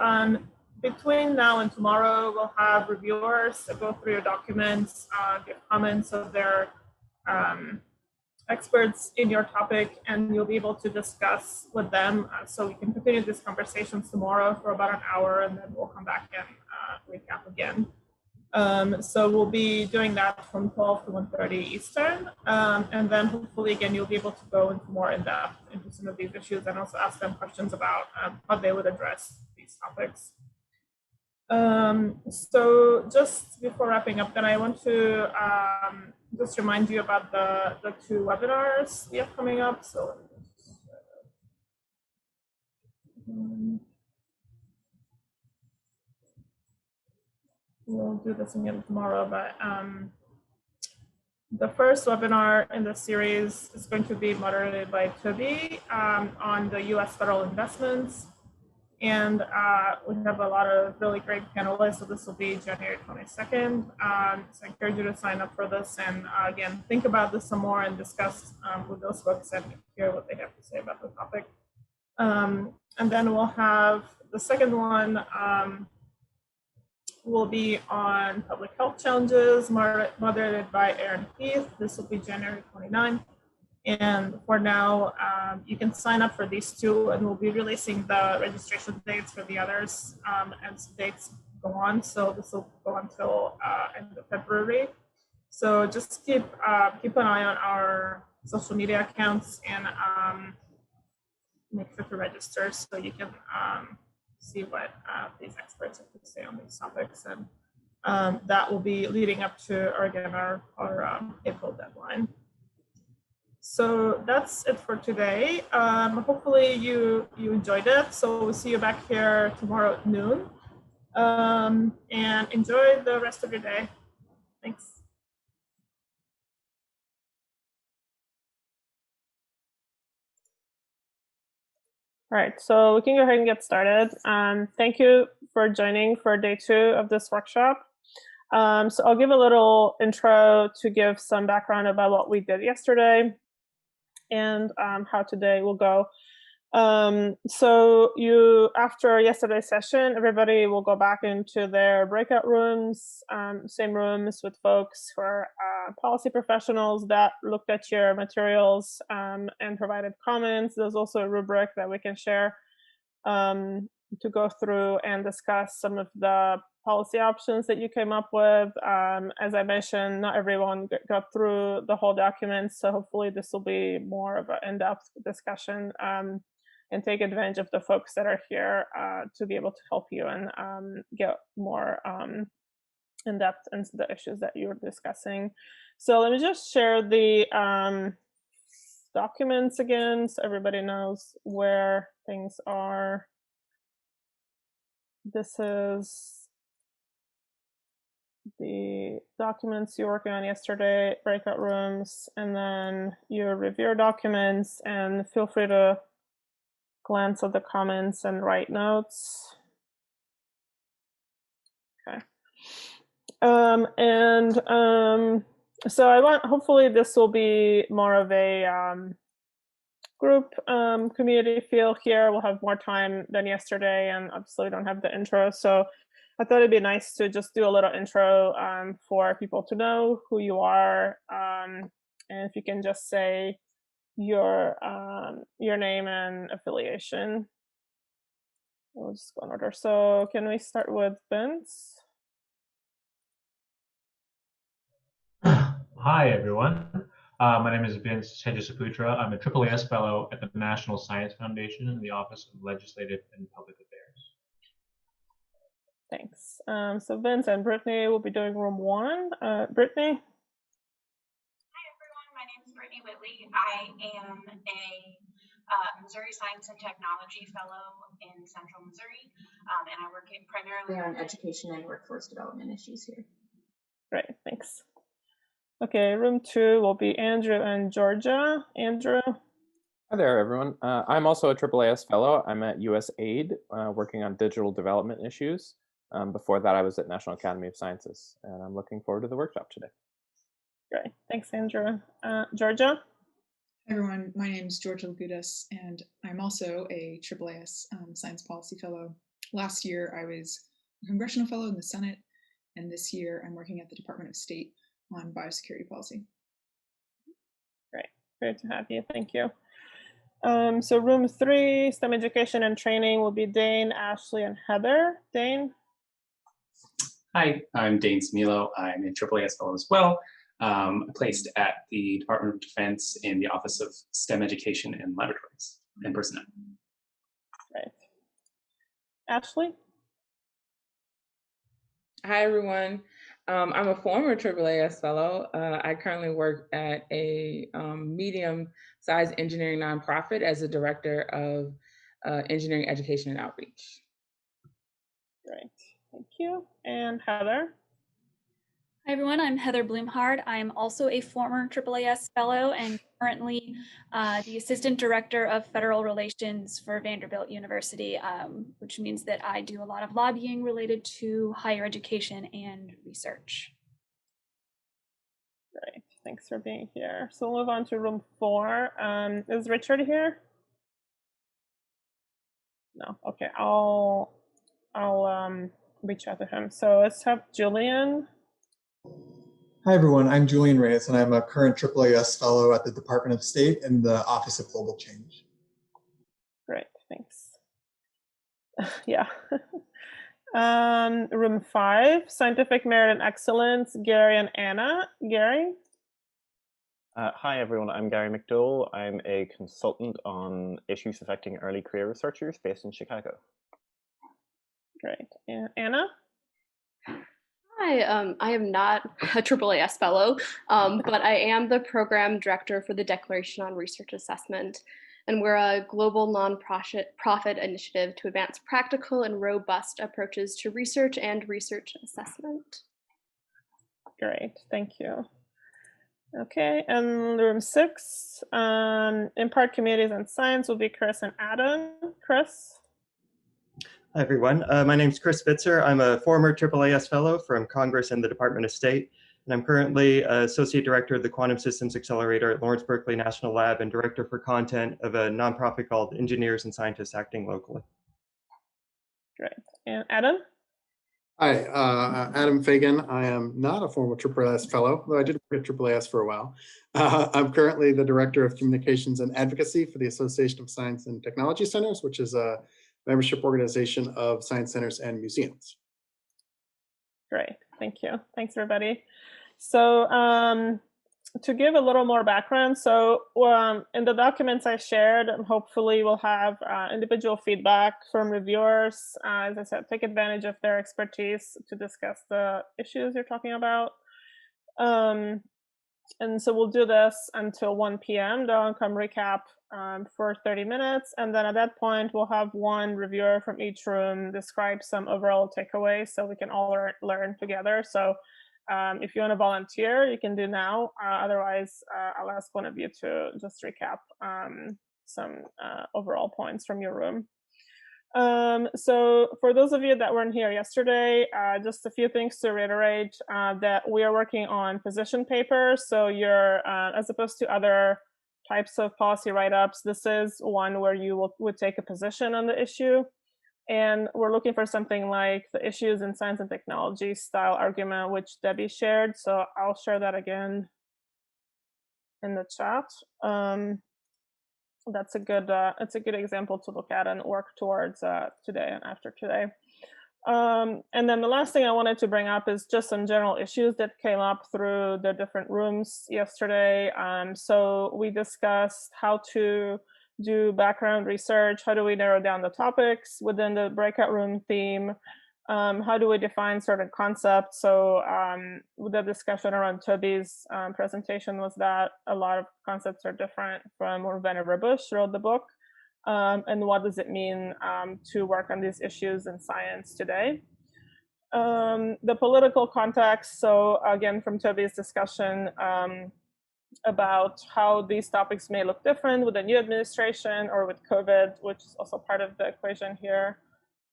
between now and tomorrow, we'll have reviewers go through your documents, give comments of their experts in your topic, and you'll be able to discuss with them. So we can continue these conversations tomorrow for about an hour, and then we'll come back and recap again. So we'll be doing that from 12 to 1:30 Eastern. And then hopefully, again, you'll be able to go into more in depth into some of these issues and also ask them questions about how they would address these topics. So just before wrapping up, then I want to just remind you about the 2 webinars we have coming up. So we'll do this again tomorrow, but the first webinar in the series is going to be moderated by Toby on the US federal investments. And we have a lot of really great panelists, so this will be January 22nd. So I encourage you to sign up for this, and again, think about this some more and discuss with those folks and hear what they have to say about the topic. And then we'll have the second one will be on public health challenges, moderated by Aaron Heath. This will be January 29th. And for now, you can sign up for these two, and we'll be releasing the registration dates for the others as dates go on. So this will go until end of February. So just keep an eye on our social media accounts and make sure to register so you can see what these experts have to say on these topics. And that will be leading up to, our April deadline. So that's it for today. Hopefully you enjoyed it. So we'll see you back here tomorrow at noon. And enjoy the rest of your day. Thanks. All right, so we can go ahead and get started. Thank you for joining for day 2 of this workshop. So I'll give a little intro to give some background about what we did yesterday and how today will go. So after yesterday's session, everybody will go back into their breakout rooms, same rooms with folks who are policy professionals that looked at your materials and provided comments. There's also a rubric that we can share to go through and discuss some of the policy options that you came up with. As I mentioned, not everyone got through the whole document, so hopefully this will be more of an in-depth discussion and take advantage of the folks that are here to be able to help you and get more in-depth into the issues that you were discussing. So let me just share the documents again so everybody knows where things are. This is the documents you're working on yesterday, breakout rooms, and then your review documents, and feel free to glance at the comments and write notes. Okay. So hopefully this will be more of a group community feel here. We'll have more time than yesterday, and obviously we don't have the intro. So I thought it'd be nice to just do a little intro for people to know who you are. And if you can just say your name and affiliation. We'll just go in order. So can we start with Vince? Hi, everyone. My name is Vince Tejasaputra. I'm a AAAS Fellow at the National Science Foundation in the Office of Legislative and Public Affairs. Thanks. So Vince and Brittany will be doing room 1. Brittany? Hi, everyone. My name is Brittany Whitley. I am a Missouri Science and Technology Fellow in Central Missouri, and I work primarily on education and workforce development issues here. Great, thanks. Okay, room 2 will be Andrew and Georgia. Andrew? Hi there, everyone. I'm also a AAAS Fellow. I'm at USAID, working on digital development issues. Before that, I was at National Academy of Sciences, and I'm looking forward to the workshop today. Great, thanks, Andrew. Georgia? Hi, everyone. My name is Georgia Lagudas, and I'm also a AAAS Science Policy Fellow. Last year, I was a Congressional Fellow in the Senate, and this year, I'm working at the Department of State on biosecurity policy. Great, great to have you. Thank you. So room 3, STEM education and training, will be Dane, Ashley, and Heather. Dane? Hi, I'm Dane Smilo. I'm a AAAS Fellow as well. Placed at the Department of Defense in the Office of STEM Education and Laboratories and Personnel. Right. Ashley? Hi, everyone. I'm a former AAAS Fellow. I currently work at a medium-sized engineering nonprofit as a director of engineering education and outreach. Great, thank you. And Heather? Hi, everyone. I'm Heather Bloomhard. I'm also a former AAAS Fellow and currently the Assistant Director of Federal Relations for Vanderbilt University, which means that I do a lot of lobbying related to higher education and research. Great, thanks for being here. So we'll move on to room 4. Is Richard here? No, okay, I'll reach out to him. So let's have Julian. Hi, everyone. I'm Julian Reyes, and I'm a current AAAS fellow at the Department of State in the Office of Global Change. Great, thanks. Yeah. Room 5, Scientific Merit and Excellence, Gary and Anna. Gary? Hi, everyone. I'm Gary McDowell. I'm a consultant on issues affecting early career researchers based in Chicago. Great. And Anna? Hi, I am not a AAAS fellow, but I am the program director for the Declaration on Research Assessment, and we're a global nonprofit initiative to advance practical and robust approaches to research and research assessment. Great, thank you. Okay, and room 6, Impart Communities and Science will be Chris and Adam. Chris? Hi, everyone. My name is Chris Spitzer. I'm a former AAAS fellow from Congress and the Department of State, and I'm currently Associate Director of the Quantum Systems Accelerator at Lawrence Berkeley National Lab and Director for Content of a nonprofit called Engineers and Scientists Acting Locally. Great. And Adam? Hi, Adam Fagan. I am not a former AAAS fellow, though I did work at AAAS for a while. I'm currently the Director of Communications and Advocacy for the Association of Science and Technology Centers, which is a membership organization of science centers and museums. Great, thank you. Thanks, everybody. So to give a little more background, so in the documents I shared, hopefully we'll have individual feedback from reviewers. As I said, take advantage of their expertise to discuss the issues you're talking about. And so we'll do this until 1 p.m. They'll come recap for 30 minutes. And then at that point, we'll have one reviewer from each room describe some overall takeaways so we can all learn together. So if you want to volunteer, you can do now. Otherwise, I'll ask one of you to just recap some overall points from your room. So for those of you that weren't here yesterday, just a few things to reiterate that we are working on position papers. So you're, as opposed to other types of policy write-ups, this is one where you would take a position on the issue. And we're looking for something like the issues in science and technology style argument, which Debbie shared. So I'll share that again in the chat. That's a good it's a good example to look at and work towards today and after today. And then the last thing I wanted to bring up is just some general issues that came up through the different rooms yesterday. So we discussed how to do background research, how do we narrow down the topics within the breakout room theme, how do we define certain concepts. So the discussion around Toby's presentation was that a lot of concepts are different from when Vannevar Bush wrote the book, and what does it mean to work on these issues in science today. The political context, so again, from Toby's discussion about how these topics may look different with the new administration or with COVID, which is also part of the equation here.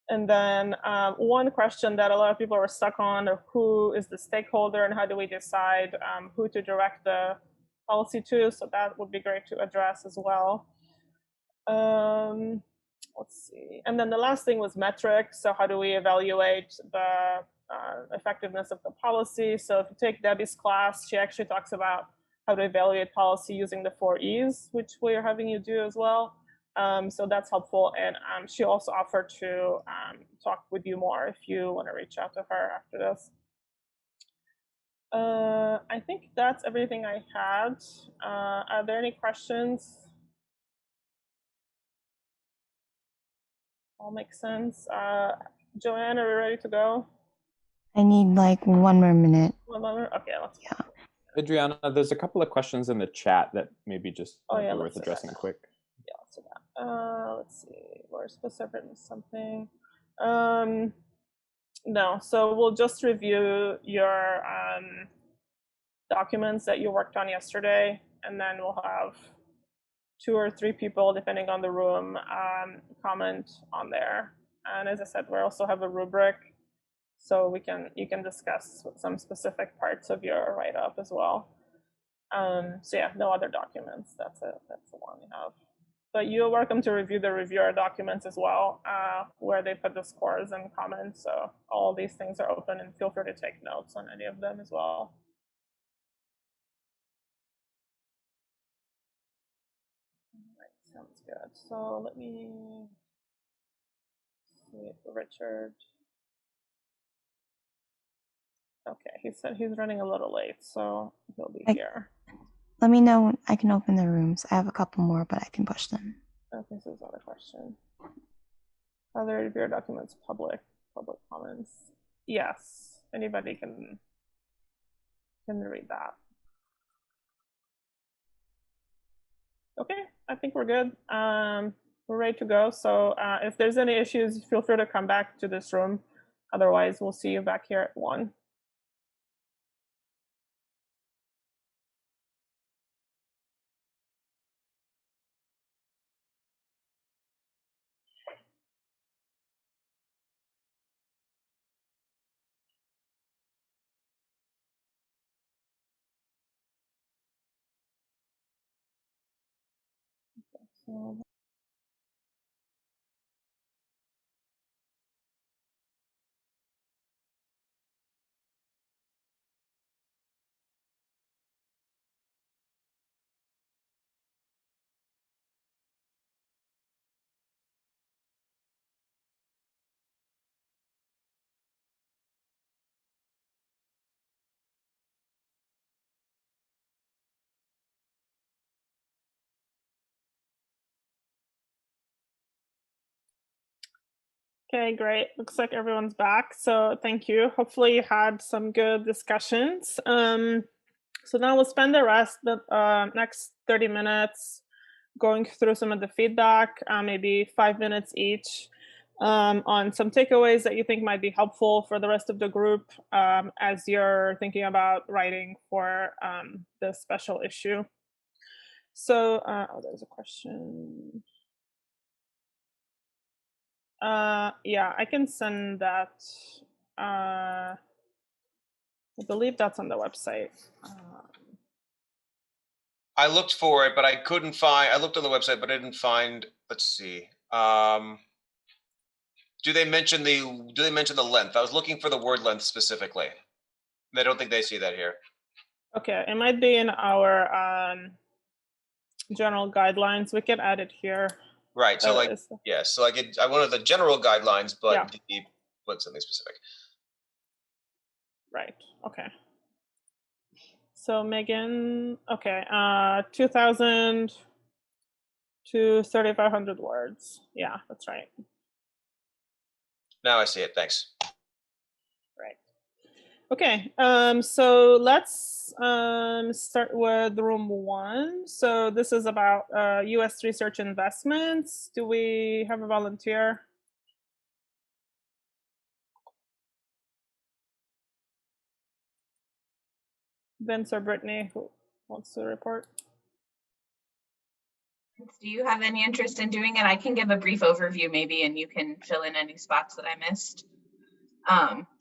And then one question that a lot of people were stuck on, or who is the stakeholder and how do we decide who to direct the policy to? So that would be great to address as well. Let's see. And then the last thing was metrics. So how do we evaluate the effectiveness of the policy? So if you take Debbie's class, she actually talks about how to evaluate policy using the 4 E's, which we are having you do as well. So that's helpful. And she also offered to talk with you more if you want to reach out to her after this. I think that's everything I had. Are there any questions? All makes sense. Joanne, are we ready to go? I need like 1 more minute. 1 more? Okay, let's go. Adriana, there's a couple of questions in the chat that maybe just might be worth addressing quick. Yeah, let's do that. Let's see, we're supposed to have written something. No, so we'll just review your documents that you worked on yesterday. and then we'll have 2 or 3 people, depending on the room, comment on there. And as I said, we also have a rubric, so you can discuss some specific parts of your write-up as well. So yeah, no other documents. That's it. That's the one we have. But you're welcome to review the reviewer documents as well, where they put the scores and comments. So all these things are open, and feel free to take notes on any of them as well. All right, sounds good. So let me see, Richard. Okay, he said he's running a little late, so he'll be here. Let me know when I can open the rooms. I have a couple more, but I can push them. Okay, so there's another question. Are there reviewer documents public comments? Yes, anybody can read that. Okay, I think we're good. We're ready to go. So if there's any issues, feel free to come back to this room. Otherwise, we'll see you back here at 1. So okay, great. Looks like everyone's back. So thank you. Hopefully you had some good discussions. So now we'll spend the rest of the next 30 minutes going through some of the feedback, maybe 5 minutes each, on some takeaways that you think might be helpful for the rest of the group as you're thinking about writing for this special issue. So, oh, there's a question. Yeah, I can send that. I believe that's on the website. I looked for it, but I couldn't find. I looked on the website, but I didn't find. Let's see. Do they mention the length? I was looking for the word length specifically. I don't think they see that here. Okay, it might be in our general guidelines. We can add it here. Right. So yeah. So I wanted the general guidelines, but yeah. But something specific. Right. Okay. So Megan, okay, 2,000 to 3,500 words. Yeah, that's right. Now I see it. Thanks. Right. Okay. So let's start with room 1. So this is about U.S. research investments. Do we have a volunteer? Vince or Brittany, who wants to report? Do you have any interest in doing it? I can give a brief overview maybe, and you can fill in any spots that I missed.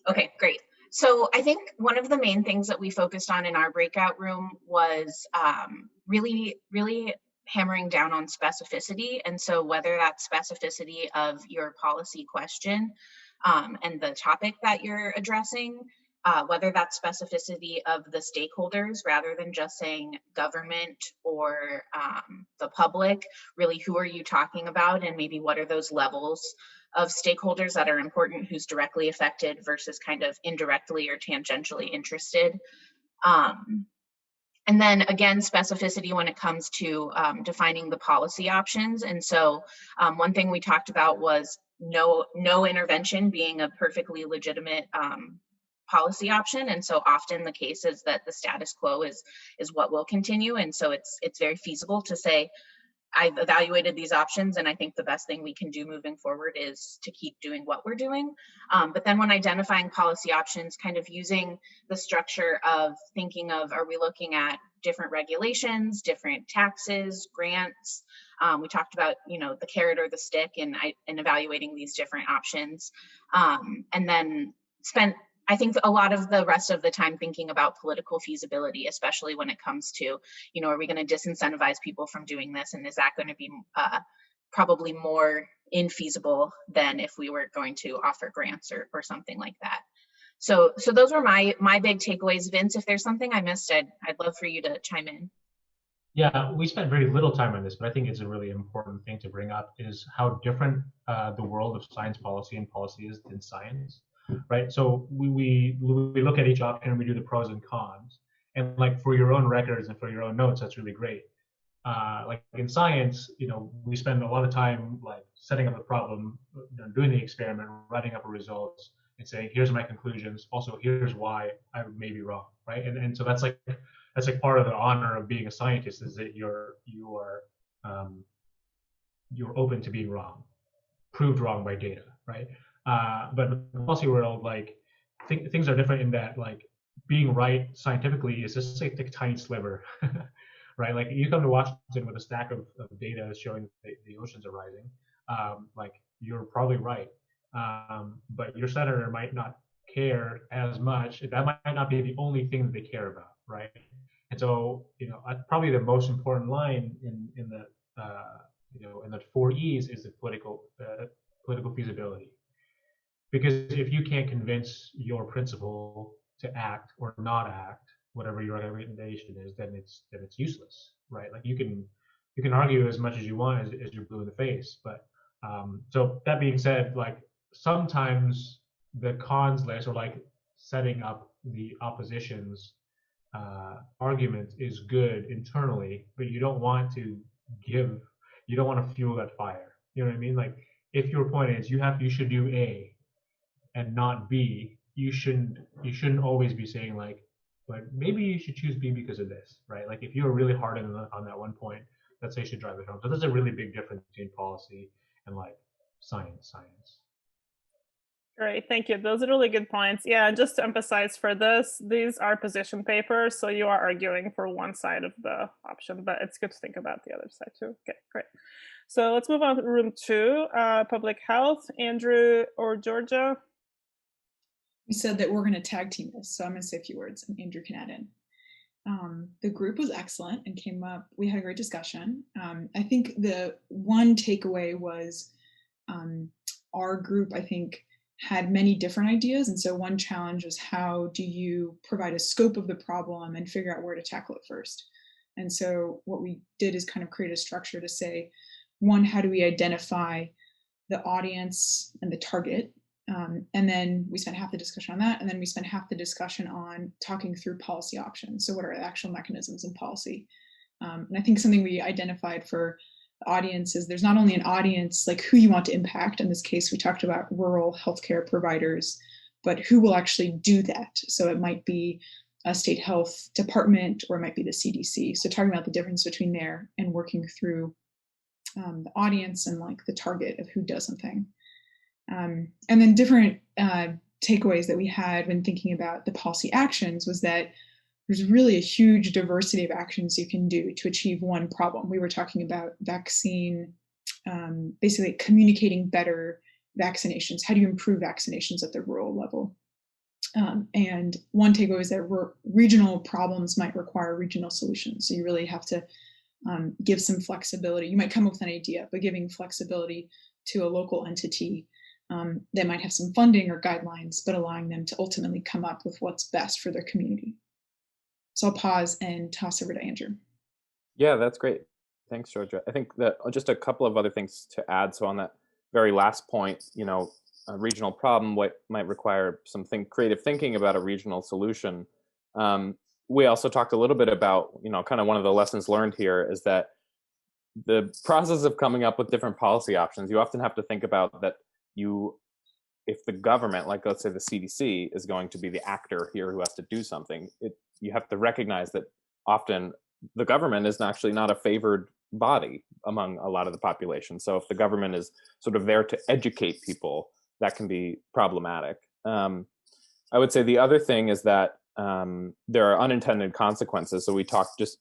Okay, great. So I think one of the main things that we focused on in our breakout room was really hammering down on specificity. And so whether that's specificity of your policy question and the topic that you're addressing, whether that's specificity of the stakeholders rather than just saying government or the public, really who are you talking about, and maybe what are those levels of stakeholders that are important, who's directly affected versus kind of indirectly or tangentially interested. And then again, specificity when it comes to defining the policy options. And so one thing we talked about was no intervention being a perfectly legitimate policy option. And so often the case is that the status quo is what will continue. And so it's very feasible to say, I've evaluated these options, and I think the best thing we can do moving forward is to keep doing what we're doing. But then when identifying policy options, kind of using the structure of thinking of, are we looking at different regulations, different taxes, grants? We talked about, the carrot or the stick, and evaluating these different options. And then spent, I think, a lot of the rest of the time thinking about political feasibility, especially when it comes to, are we going to disincentivize people from doing this? And is that going to be probably more infeasible than if we were going to offer grants or something like that? So those were my big takeaways. Vince, if there's something I missed, I'd love for you to chime in. Yeah, we spent very little time on this, but I think it's a really important thing to bring up is how different the world of science policy and policy is than science, right? So we look at each option and we do the pros and cons. And like for your own records and for your own notes, that's really great. Like in science, we spend a lot of time like setting up a problem, doing the experiment, writing up results, and saying, here's my conclusions. Also, here's why I may be wrong, right? And so that's like part of the honor of being a scientist, is that you're open to being wrong, proved wrong by data, right? But in the policy world, like things are different in that like being right scientifically is just like a tiny sliver, right? Like you come to Washington with a stack of data showing that the oceans are rising, like you're probably right, but your senator might not care as much. That might not be the only thing that they care about, right? And so, probably the most important line in the in the 4 E's is the political feasibility. Because if you can't convince your principal to act or not act, whatever your recommendation is, then it's useless, right? Like you can argue as much as you want as you're blue in the face, but so that being said, like sometimes the cons list or like setting up the opposition's argument is good internally, but you don't want to fuel that fire. You know what I mean? Like if your point is you should do A and not B, you shouldn't always be saying like maybe you should choose B because of this, right? Like if you're really hard on that one point, let's say you should drive it home. So there's a really big difference between policy and like science. Great, thank you. Those are really good points. Yeah, and just to emphasize for this, these are position papers, so you are arguing for one side of the option, but it's good to think about the other side too. Okay, great. So let's move on to room 2, public health. Andrew or Georgia? We said that we're going to tag team this, so I'm going to say a few words and Andrew can add in. The group was excellent and we had a great discussion. I think the one takeaway was our group, I think, had many different ideas. And so one challenge was how do you provide a scope of the problem and figure out where to tackle it first? And so what we did is kind of create a structure to say, one, how do we identify the audience and the target? And then we spent half the discussion on that. And then we spent half the discussion on talking through policy options. So what are the actual mechanisms in policy? And I think something we identified for the audience is there's not only an audience, like who you want to impact. In this case, we talked about rural healthcare providers, but who will actually do that? So it might be a state health department, or it might be the CDC. So talking about the difference between there and working through the audience and like the target of who does something. And then different takeaways that we had when thinking about the policy actions was that there's really a huge diversity of actions you can do to achieve one problem. We were talking about vaccine, basically communicating better vaccinations. How do you improve vaccinations at the rural level? And one takeaway is that regional problems might require regional solutions. So you really have to give some flexibility. You might come up with an idea, but giving flexibility to a local entity that might have some funding or guidelines, but allowing them to ultimately come up with what's best for their community. So I'll pause and toss over to Andrew. Yeah, that's great. Thanks, Georgia. I think that just a couple of other things to add. So on that very last point, a regional problem might require some creative thinking about a regional solution. We also talked a little bit about, kind of one of the lessons learned here is that the process of coming up with different policy options, you often have to think about that if the government, like let's say the CDC, is going to be the actor here who has to do something, you have to recognize that often the government is actually not a favored body among a lot of the population. So if the government is sort of there to educate people, that can be problematic. I would say the other thing is that there are unintended consequences. So we talked just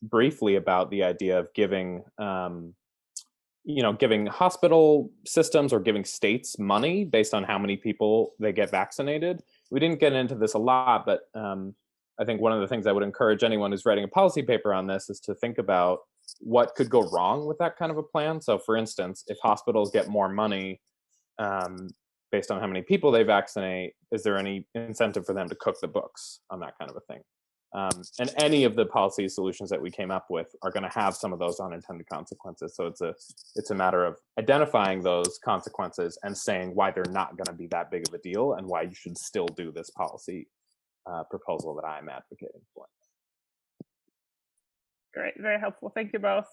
briefly about the idea of giving, giving hospital systems or giving states money based on how many people they get vaccinated. We didn't get into this a lot, but I think one of the things I would encourage anyone who's writing a policy paper on this is to think about what could go wrong with that kind of a plan. So for instance, if hospitals get more money based on how many people they vaccinate, is there any incentive for them to cook the books on that kind of a thing? And any of the policy solutions that we came up with are going to have some of those unintended consequences. So it's a matter of identifying those consequences and saying why they're not going to be that big of a deal and why you should still do this policy proposal that I'm advocating for. Great, very helpful. Thank you both.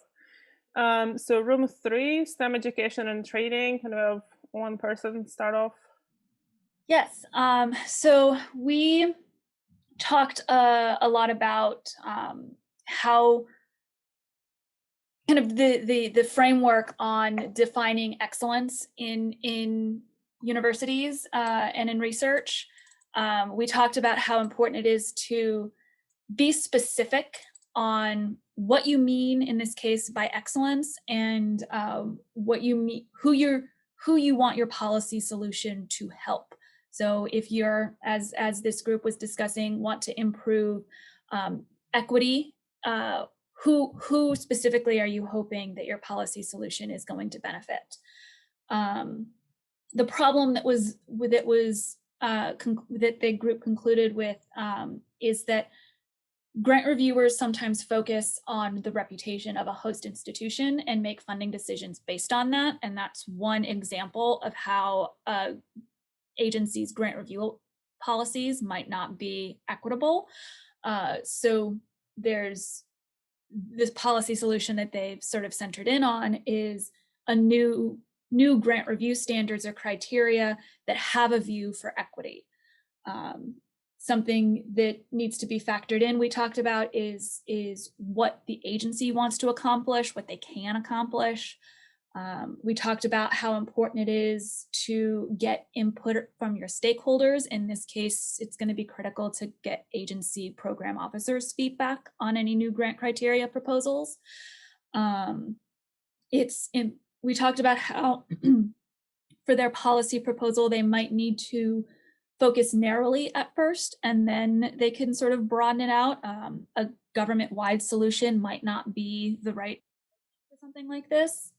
So room 3, STEM education and training. Kind of one person start off. Yes. So we talked a lot about how kind of the framework on defining excellence in universities and in research. We talked about how important it is to be specific on what you mean in this case by excellence, and what you mean, who you want your policy solution to help. So if you're, as this group was discussing, want to improve equity, who specifically are you hoping that your policy solution is going to benefit? The problem that the group concluded with is that grant reviewers sometimes focus on the reputation of a host institution and make funding decisions based on that. And that's one example of how agencies' grant review policies might not be equitable. So there's this policy solution that they've sort of centered in on is a new grant review standards or criteria that have a view for equity. Something that needs to be factored in, we talked about, is what the agency wants to accomplish, what they can accomplish. We talked about how important it is to get input from your stakeholders. In this case, it's going to be critical to get agency program officers' feedback on any new grant criteria proposals. We talked about how for their policy proposal, they might need to focus narrowly at first, and then they can sort of broaden it out. A government-wide solution might not be the right for something like this.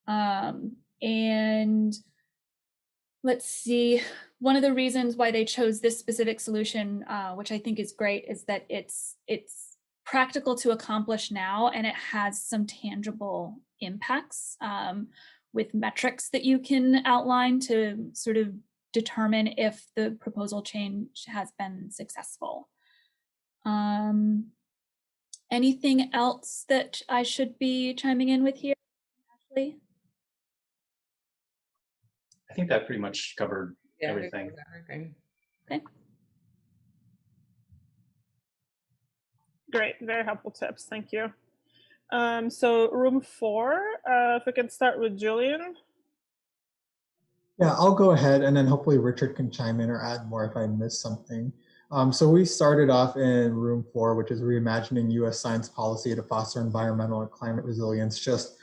And let's see, one of the reasons why they chose this specific solution, which I think is great, is that it's practical to accomplish now, and it has some tangible impacts with metrics that you can outline to sort of determine if the proposal change has been successful. Anything else that I should be chiming in with here, Ashley? I think that pretty much covered everything. Okay. Great, very helpful tips. Thank you. So room 4, if we can start with Julian. Yeah, I'll go ahead, and then hopefully Richard can chime in or add more if I miss something. So we started off in room 4, which is reimagining U.S. science policy to foster environmental and climate resilience, just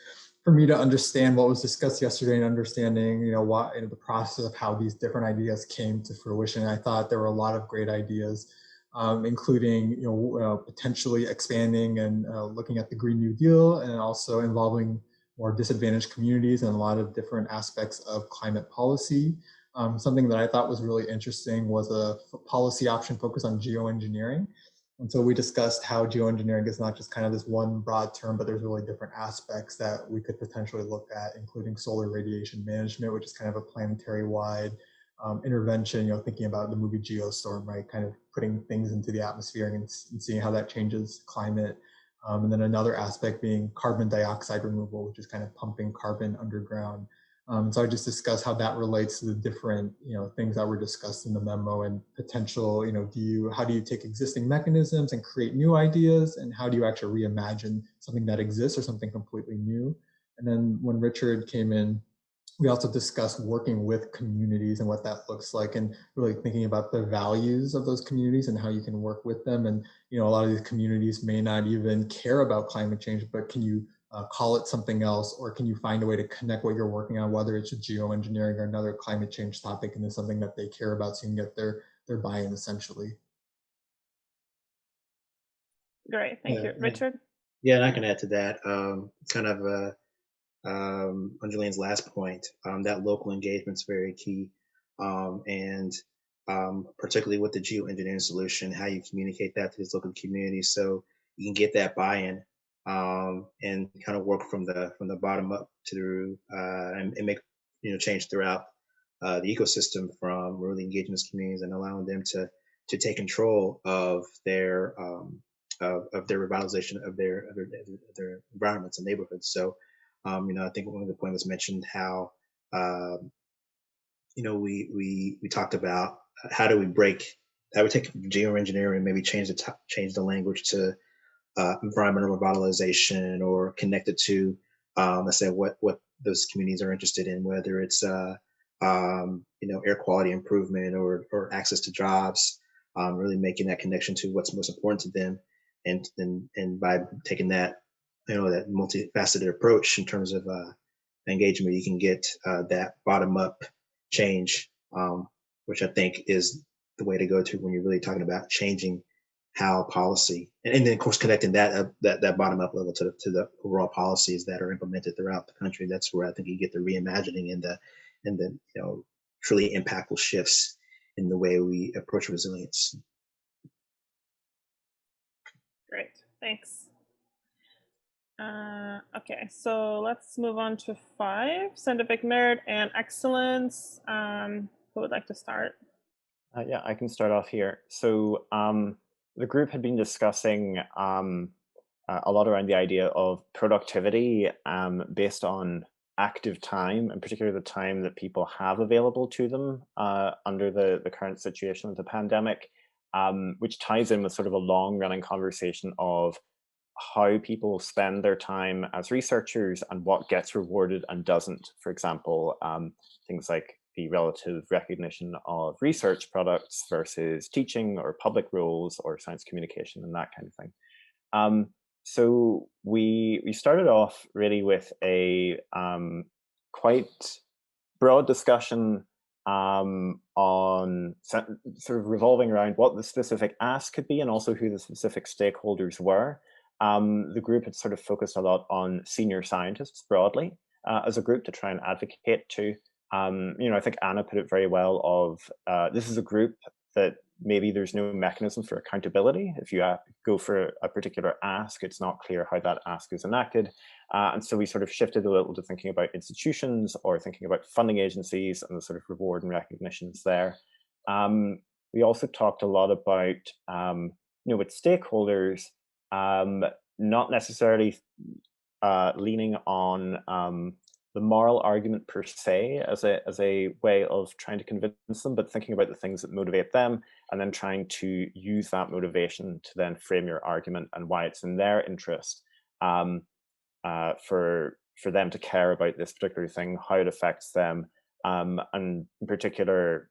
for me to understand what was discussed yesterday and understanding, the process of how these different ideas came to fruition. I thought there were a lot of great ideas, including, potentially expanding and looking at the Green New Deal, and also involving more disadvantaged communities and a lot of different aspects of climate policy. Something that I thought was really interesting was a policy option focused on geoengineering. And so we discussed how geoengineering is not just kind of this one broad term, but there's really different aspects that we could potentially look at, including solar radiation management, which is kind of a planetary-wide intervention, thinking about the movie Geostorm, right? Kind of putting things into the atmosphere and seeing how that changes climate. And then another aspect being carbon dioxide removal, which is kind of pumping carbon underground. So I just discussed how that relates to the different, things that were discussed in the memo and potential, how do you take existing mechanisms and create new ideas, and how do you actually reimagine something that exists or something completely new? And then when Richard came in, we also discussed working with communities and what that looks like, and really thinking about the values of those communities and how you can work with them. And a lot of these communities may not even care about climate change, but can you call it something else, or can you find a way to connect what you're working on, whether it's a geoengineering or another climate change topic, into something that they care about, so you can get their buy-in essentially. Great, thank you. Richard? Yeah, and I can add to that. Kind of on Julian's last point, that local engagement is very key, and particularly with the geoengineering solution, how you communicate that to these local communities, so you can get that buy-in, and kind of work from the bottom up through and make change throughout the ecosystem, from really engaging those communities and allowing them to take control of their revitalization of their environments and neighborhoods. So I think one of the points was mentioned how we talked about how do we take geoengineering and maybe change the language to environmental revitalization, or connect it to let's say what those communities are interested in, whether it's air quality improvement or access to jobs, really making that connection to what's most important to them, and by taking that that multifaceted approach in terms of engagement, you can get that bottom up change, which I think is the way to go to when you're really talking about changing how policy, and then of course connecting that bottom up level to the overall policies that are implemented throughout the country. That's where I think you get the reimagining and the truly impactful shifts in the way we approach resilience. Great, thanks. Okay, so let's move on to 5, scientific merit and excellence. Who would like to start? Yeah, I can start off here. So the group had been discussing a lot around the idea of productivity based on active time, and particularly the time that people have available to them under the current situation of the pandemic, which ties in with sort of a long-running conversation of how people spend their time as researchers and what gets rewarded and doesn't. For example, things like the relative recognition of research products versus teaching or public roles or science communication and that kind of thing. So we started off really with a quite broad discussion on sort of revolving around what the specific ask could be, and also who the specific stakeholders were. The group had sort of focused a lot on senior scientists broadly as a group to try and advocate to. I think Anna put it very well of this is a group that maybe there's no mechanism for accountability. If you go for a particular ask, it's not clear how that ask is enacted. And so we sort of shifted a little to thinking about institutions or thinking about funding agencies and the sort of reward and recognitions there. We also talked a lot about, with stakeholders, not necessarily leaning on the moral argument per se as a way of trying to convince them, but thinking about the things that motivate them, and then trying to use that motivation to then frame your argument and why it's in their interest for them to care about this particular thing, how it affects them. And in particular,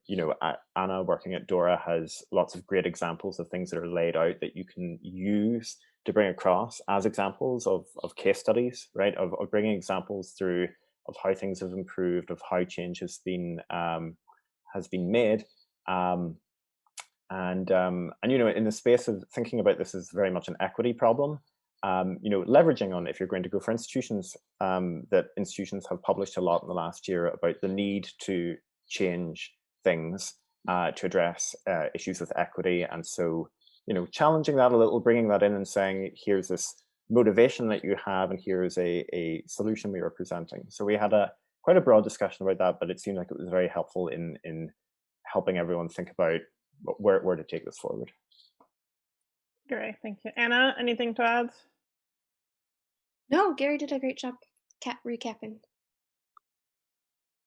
Anna working at Dora has lots of great examples of things that are laid out that you can use to bring across as examples of case studies, right? Of bringing examples through of how things have improved, of how change has been made, and in the space of thinking about this as very much an equity problem, leveraging on, if you're going to go for institutions, that institutions have published a lot in the last year about the need to change things to address issues with equity, and so challenging that a little, bringing that in and saying, here's this motivation that you have, and here's a solution we are presenting. So we had quite a broad discussion about that, but it seemed like it was very helpful in helping everyone think about where to take this forward. Great, thank you. Anna, anything to add? No, Gary did a great job recapping.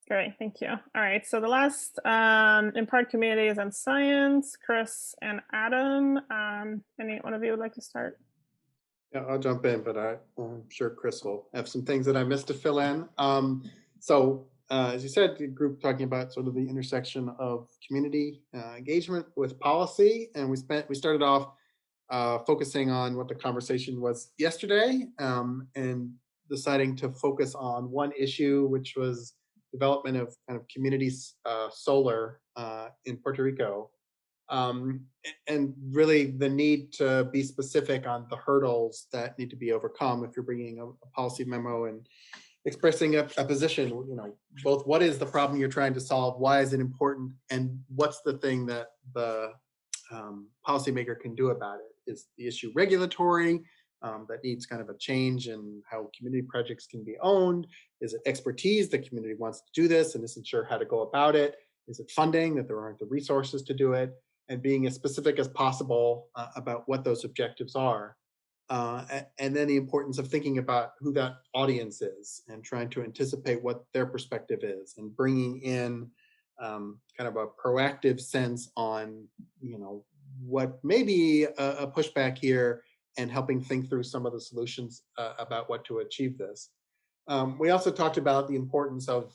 Great, thank you. All right, so the last Empowered Communities and Science, Chris and Adam. Any one of you would like to start? Yeah, I'll jump in, but I'm sure Chris will have some things that I missed to fill in. As you said, the group talking about sort of the intersection of community engagement with policy, and we started off focusing on what the conversation was yesterday, and deciding to focus on one issue, which was development of kind of community solar in Puerto Rico. And really the need to be specific on the hurdles that need to be overcome if you're bringing a policy memo and expressing a position, both what is the problem you're trying to solve, why is it important, and what's the thing that the policymaker can do about it. Is the issue regulatory that needs kind of a change in how community projects can be owned? Is it expertise? The community wants to do this and isn't sure how to go about it. Is it funding, that there aren't the resources to do it? And being as specific as possible about what those objectives are. And then the importance of thinking about who that audience is and trying to anticipate what their perspective is and bringing in kind of a proactive sense on, what may be a pushback here and helping think through some of the solutions about what to achieve this. We also talked about the importance of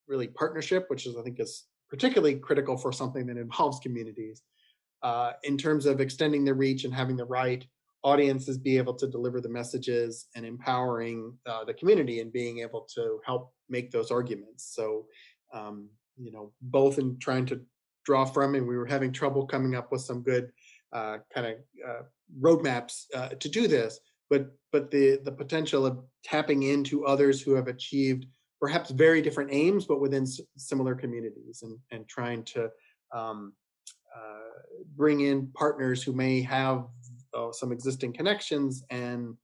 really partnership, which I think is particularly critical for something that involves communities in terms of extending the reach and having the right audiences be able to deliver the messages and empowering the community and being able to help make those arguments. So, both in trying to draw from, and we were having trouble coming up with some good kind of roadmaps to do this, but the potential of tapping into others who have achieved perhaps very different aims, but within similar communities, and trying to bring in partners who may have some existing connections and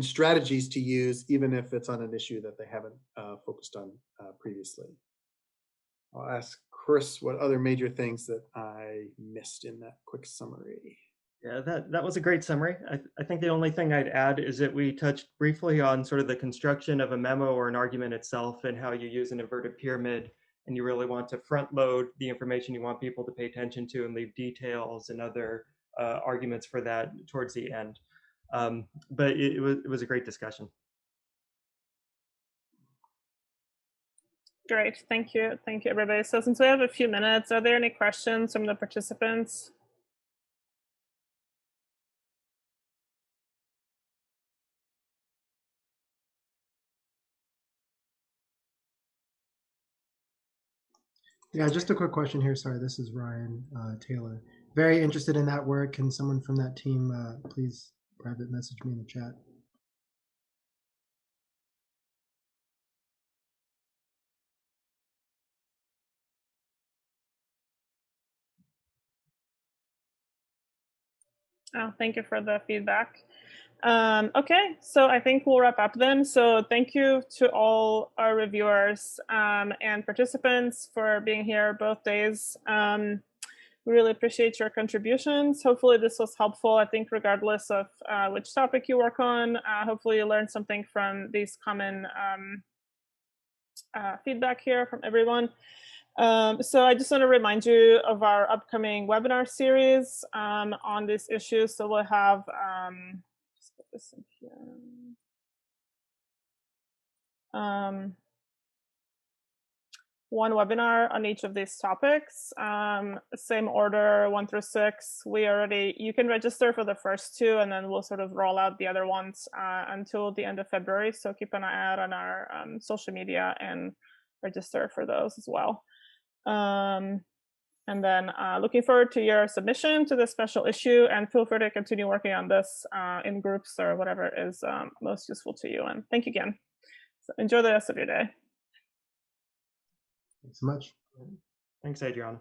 strategies to use, even if it's on an issue that they haven't focused on previously. I'll ask Chris what other major things that I missed in that quick summary. Yeah, that was a great summary. I think the only thing I'd add is that we touched briefly on sort of the construction of a memo or an argument itself and how you use an inverted pyramid, and you really want to front load the information you want people to pay attention to and leave details and other arguments for that towards the end. But it was a great discussion. Great, thank you everybody. So since we have a few minutes, are there any questions from the participants? Yeah, just a quick question here. Sorry, this is Ryan Taylor. Very interested in that work. Can someone from that team please private message me in the chat? Oh, thank you for the feedback. Okay, so I think we'll wrap up then. So thank you to all our reviewers and participants for being here both days. We really appreciate your contributions. Hopefully this was helpful. I think regardless of which topic you work on, hopefully you learned something from these common feedback here from everyone. So I just want to remind you of our upcoming webinar series on this issue. So we'll have, just put this in here. One webinar on each of these topics, same order, 1 through 6. You can register for the first 2, and then we'll sort of roll out the other ones until the end of February. So keep an eye out on our social media and register for those as well. And then looking forward to your submission to this special issue, and feel free to continue working on this in groups or whatever is most useful to you. And thank you again. So enjoy the rest of your day. Thanks so much. Thanks, Adriana.